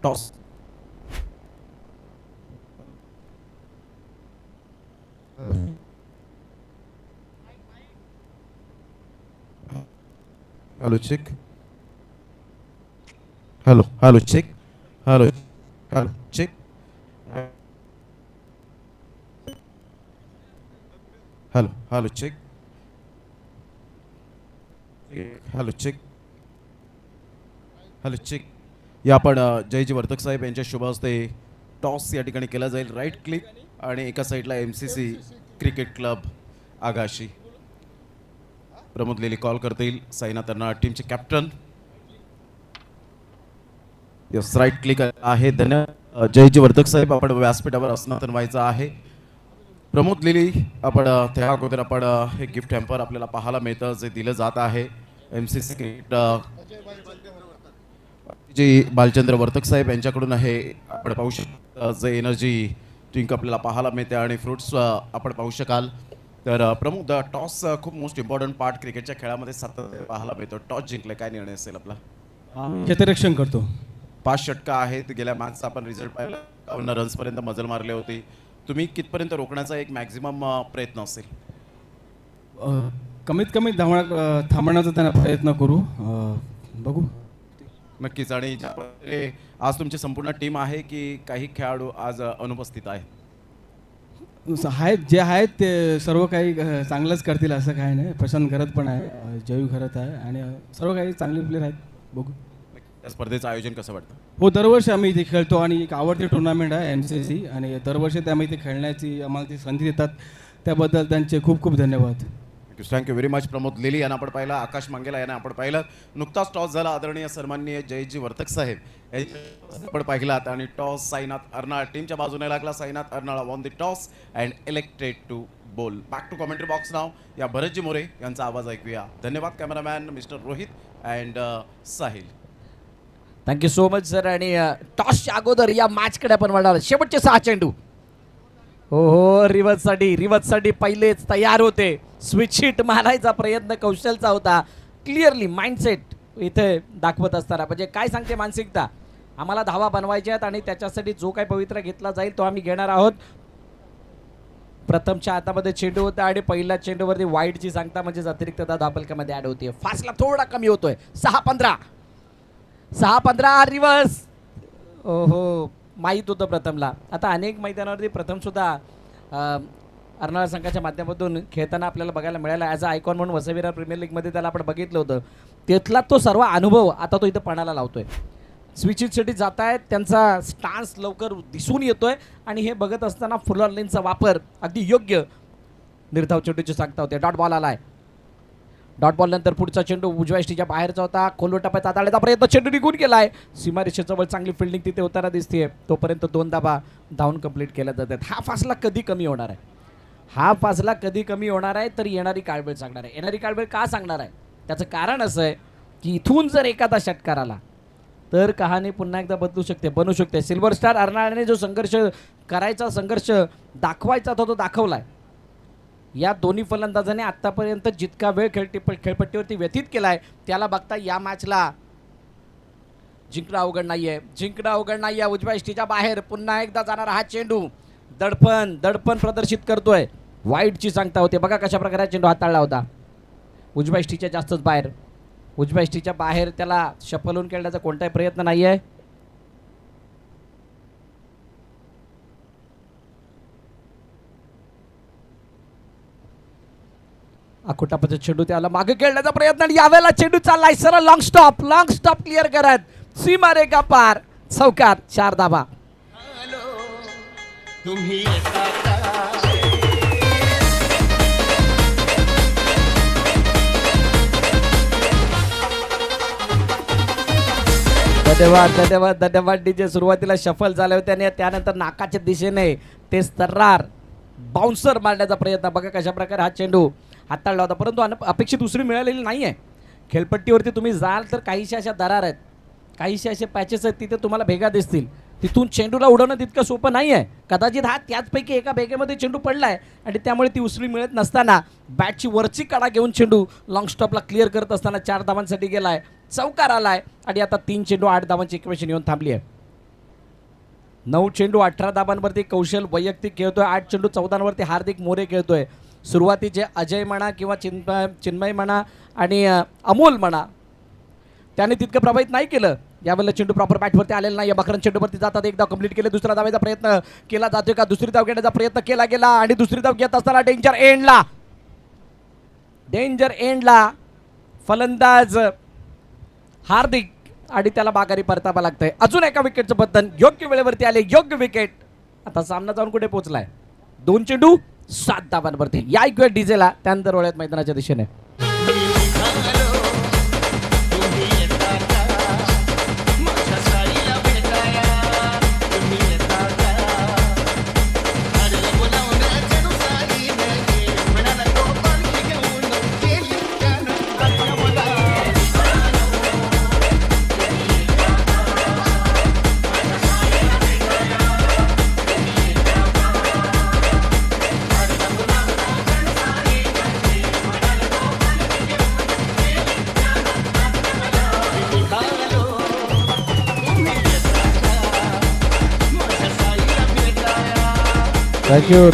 toss hello check, hello check, hello check, hello check, hello check. या आपण जयजी वर्तक साहेब यांच्या शुभ हस्ते टॉस या ठिकाणी केला जाईल. राईट क्लिक आणि एका साईडला MCC cricket club Agashi. Pramod लेली कॉल करतील. साईनाथ अर्नाळा टीमचे कॅप्टन. यस, राईट क्लिक आहे. धन्यवाद जयजी वर्तक साहेब. आपण व्यासपीठावर असनातन व्हायचं आहे. प्रमोद लेली, आपण त्या अगोदर आपण हे गिफ्ट हॅम्पर आपल्याला पाहायला मिळतं जे दिलं जात आहे. MCC क्रिकेट जे बालचंद्र वर्तक साहेब यांच्याकडून आहे. आपण पाहू शकता जे एनर्जी ड्रिंक आपल्याला पाहायला मिळते आणि फ्रुट्स आपण पाहू शकाल. तर प्रमुख टॉस खूप मोस्ट इम्पॉर्टंट पार्ट क्रिकेटच्या खेळामध्ये सातत्याने पाहायला मिळतो. टॉस जिंकले, काय निर्णय असेल आपला? क्षेत्ररक्षण करतो. 5 षटका आहेत. गेल्या मॅचचा आपण रिझल्ट पाहिला, 52 रन्सपर्यंत मजल मारली होती. तुम्ही कितपर्यंत रोखण्याचा एक मॅक्झिमम प्रयत्न असेल? कमीत कमी थांबण्याचा त्यांना प्रयत्न करू. बघू. नक्कीच. आणि आज तुमची संपूर्ण टीम आहे की काही खेळाडू आज अनुपस्थित आहेत? जे आहेत ते सर्व काही चांगलंच करतील असं काही नाही. प्रशांत घरत पण आहे, जयू घरत आहे आणि सर्व काही चांगले प्लेयर आहेत. बघू. या स्पर्धेचं आयोजन कसं वाटतं? हो, दरवर्षी आम्ही इथे खेळतो आणि एक आवडती टुर्नामेंट आहे MCC आणि दरवर्षी ते आम्ही इथे खेळण्याची आम्हाला ती संधी देतात, त्याबद्दल त्यांचे खूप खूप धन्यवाद. Thank you very much. प्रमोद लेली यांना आपण पाहिलं, आकाश मंगेला यांना आपण पाहिलं. नुकताच टॉस झाला. आदरणीय सन्माननीय जयजी वर्तक साहेब आपण पाहिलात आणि टॉस साईनाथ अर्नाळा टीमच्या बाजूने लागला. Sainath Arnala won the toss and elected to bowl. Back to commentary box नाव या भरतजी मोरे यांचा आवाज ऐकूया. धन्यवाद cameraman mister Rohit and Sahil. Thank you so much sir. आणि टॉसच्या अगोदर या मॅचकडे आपण वळणार. शेवटचे 6 चेंडू. हो, रिव्हर्ससाठी पहिलेच तयार होते. स्विच हिट मारायचा प्रयत्न कौशलचा होता. क्लिअरली माइंडसेट इथे दाखवत असताना म्हणजे काय सांगते मानसिकता, आम्हाला धावा बनवायच्या आहेत आणि त्याच्यासाठी जो काही पवित्रा घेतला जाईल तो आम्ही घेणार आहोत. प्रथमच्या हातामध्ये चेंडू होता आणि पहिल्या चेंडूवरती वाईटची सांगता म्हणजे अतिरिक्त धावफलकामध्ये ॲड होते. फासला थोडा कमी होतोय. 6-15 रिव्हर्स. हो, माहीत होतं प्रथमला. आता अनेक मैदानावरती प्रथमसुद्धा अर्नाळा संघाच्या माध्यमातून खेळताना आपल्याला बघायला मिळाला. ॲज अ आयकॉन म्हणून वसई प्रीमियर लीगमध्ये त्याला आपण बघितलं होतं. तिथला तो सर्व अनुभव आता तो इथं पणाला लावतोय. स्विचिंगसाठी जात आहेत, त्यांचा स्टान्स लवकर दिसून येतोय आणि हे बघत असताना फुलर लेनचा वापर अगदी योग्य. निर्धाव चेंडूची सांगता होते. डॉट बॉल आलाय. डॉट बॉल नंतर पुढचा चेंडू उजव्या एष्टीच्या बाहेरचा होता. खोलवर टप्प्यात हाताळण्याचा प्रयत्न, चेंडू निघून गेलाय. सीमारेषेजवळ चांगली फिल्डिंग तिथे होताना दिसते. तोपर्यंत 2 धावा धावून कंप्लीट केल्या जातात. हा फासला कधी कमी होणार आहे? तर येणारी काळबेळ सांगणार आहे. येणारी काळबेळ का सांगणार आहे? त्याचं कारण असं आहे की इथून जर एखादा षटकार आला तर कहाणी पुन्हा एकदा बनू शकते. सिल्वर स्टार अर्नाळ्याने जो संघर्ष दाखवायचा तो दाखवलाय. या दोन्ही फलंदाजांनी आतापर्यंत जितका वेळ खेळपट्टीवरती व्यतीत केलाय त्याला बघता या मॅचला जिंकणं अवघड नाहीये. उजव्या इष्टीच्या बाहेर पुन्हा एकदा जाणारा हा चेंडू दडपण प्रदर्शित करतोय. वाईटची सांगता होते. बघा कशा प्रकारे चेंडू हाताळला होता. उजव्या इष्टीच्या जास्तच बाहेर. उजव्या इष्टीच्या बाहेर त्याला शफलून खेळण्याचा कोणताही प्रयत्न नाहीये. अकुटापचा चेंडू त्याला मागे खेळण्याचा प्रयत्न आणि यावेळेला चेंडू चाललाय सरळ लॉंग स्टॉप क्लिअर करत सीमारेखा पार चौकार 4 धावा. धन्यवाद डीजे. सुरुवातीला शफल झाले होते आणि त्यानंतर नाकाच्या दिशेने ते सर्रार बाउन्सर मारण्याचा प्रयत्न. बघा कशा प्रकारे हा चेंडू हाताळला होता परंतु अपेक्षित दुसरी मिळालेली नाहीये. खेळपट्टीवरती तुम्ही जाल तर काहीशा अशा दरार आहेत, काहीशे असे पॅचेस आहेत तिथे तुम्हाला भेगा दिसतील. तिथून चेंडूला उडवणं तितकं सोपं नाही आहे. कदाचित हा त्याचपैकी एका भेगेमध्ये चेंडू पडलाय आणि त्यामुळे ती उसळी मिळत नसताना बॅटची वरची कडा घेऊन चेंडू लॉंग स्टॉपला क्लिअर करत असताना 4 धावांसाठी गेलाय. चौकार आलाय आणि आता 3 चेंडू 8 धावांची इक्वेशन येऊन थांबली आहे. 9 चेंडू 18 धावांवरती कौशल वैयक्तिक खेळतोय. 8 चेंडू 14वरती हार्दिक मोरे खेळतोय. सुरुवातीचे अजय म्हणा किंवा चिन्मय म्हणा आणि अमोल म्हणा त्याने तितकं प्रभावित नाही केलं. यावेळेला चेंडू प्रॉपर बॅटवरती आलेला नाही. बकरन चेंडूवरती जातात. एक धाव कंप्लीट केले. दुसरा धावाचा प्रयत्न केला जातोय का? दुसरी धाव घेण्याचा प्रयत्न केला गेला आणि दुसरी धाव घेत असताना डेंजर एंडला फलंदाज हार्दिक आणि त्याला बागारी परतावा लागतंय. अजून एका विकेटचं बंधन योग्य वेळेवरती आले. योग्य विकेट. आता सामना जाऊन कुठे पोहोचलाय? 2 चेंडू 7 धावांवरती. या ऐकूया डीजेला त्यानंतर वळूयात मैदानाच्या दिशेने.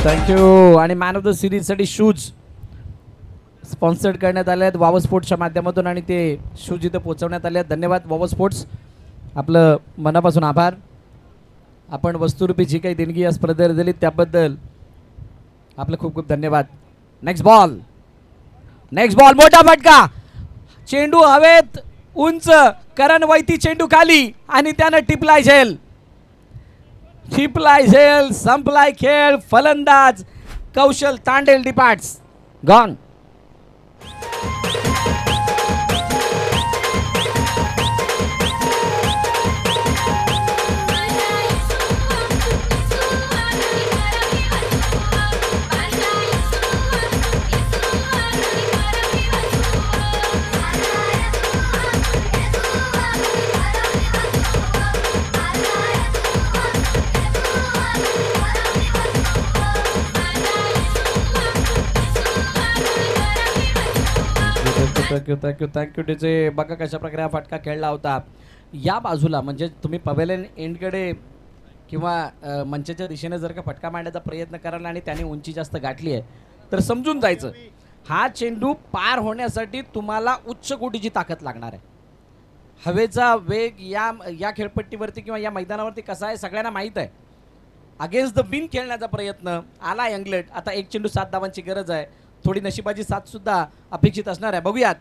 थँक्यू. आणि मॅन ऑफ द सिरीज साठी शूज स्पॉन्सर्ड करण्यात आले आहेत वाव स्पोर्ट्सच्या माध्यमातून आणि ते शूज इथे पोहोचवण्यात आले आहेत. धन्यवाद वाव स्पोर्ट्स. आपलं मनापासून आभार. आपण वस्तुरूपी जी काही देणगी या स्पर्धेला दिली त्याबद्दल आपलं खूप खूप धन्यवाद. नेक्स्ट बॉल मोठा फटका. चेंडू हवेत उंच. करण वैती चेंडू खाली आणि त्यानं टिपलाय झेल. संपलाय खेळ. फलंदाज Kaushal Tandel departs. Gone. Thank you DJ. बघा कशा प्रकारे हा फटका खेळला होता. या बाजूला म्हणजे तुम्ही पवेलियन एंडकडे किंवा मंचाच्या दिशेने जर का फटका मारण्याचा प्रयत्न कराल आणि त्याने उंची जास्त गाठली आहे तर समजून जायचं हा चेंडू पार होण्यासाठी तुम्हाला उच्च कोटीची ताकद लागणार आहे. हवेचा वेग या खेळपट्टीवरती किंवा या मैदानावरती कसा आहे सगळ्यांना माहीत आहे. अगेन्स्ट द विन खेळण्याचा प्रयत्न आला यंगलेट. आता 1 चेंडू 7 धावांची गरज आहे. थोडी नशिबाची साथ सुद्धा अपेक्षित असणार आहे. बघूयात.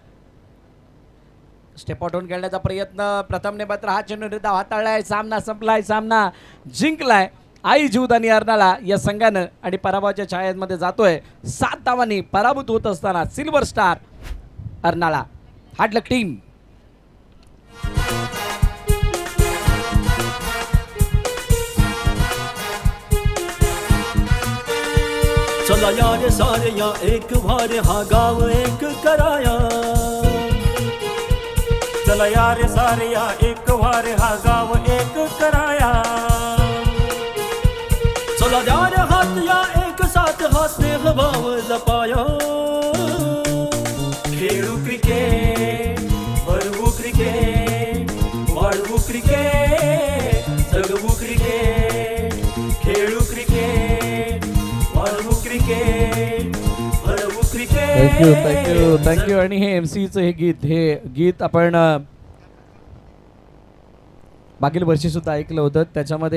स्टेप आउट होऊन खेळण्याचा प्रयत्न. प्रथम नेपथ्य हा चेंडू निर्धाव हाताळलाय. सामना संपलाय. सामना जिंकलाय आई जीवदानी अर्नाळा या संघानं आणि पराभवाच्या छायेमध्ये जातोय. 7 धावांनी पराभूत होत असताना सिल्वर स्टार अर्नाळा. हार्ड लक टीम. चला यार सारे या एक भारे हा गाव एक कराया. चला यार सारे या एक भारे हा गाव एक कराया. चला यार हात या एक साथ हा स्नेह भाव जपाया. Thank you thank you thank you. आणि हे MCचं हे गीत आपण मागील वर्षी सुद्धा ऐकलं होतं. त्याच्यामध्ये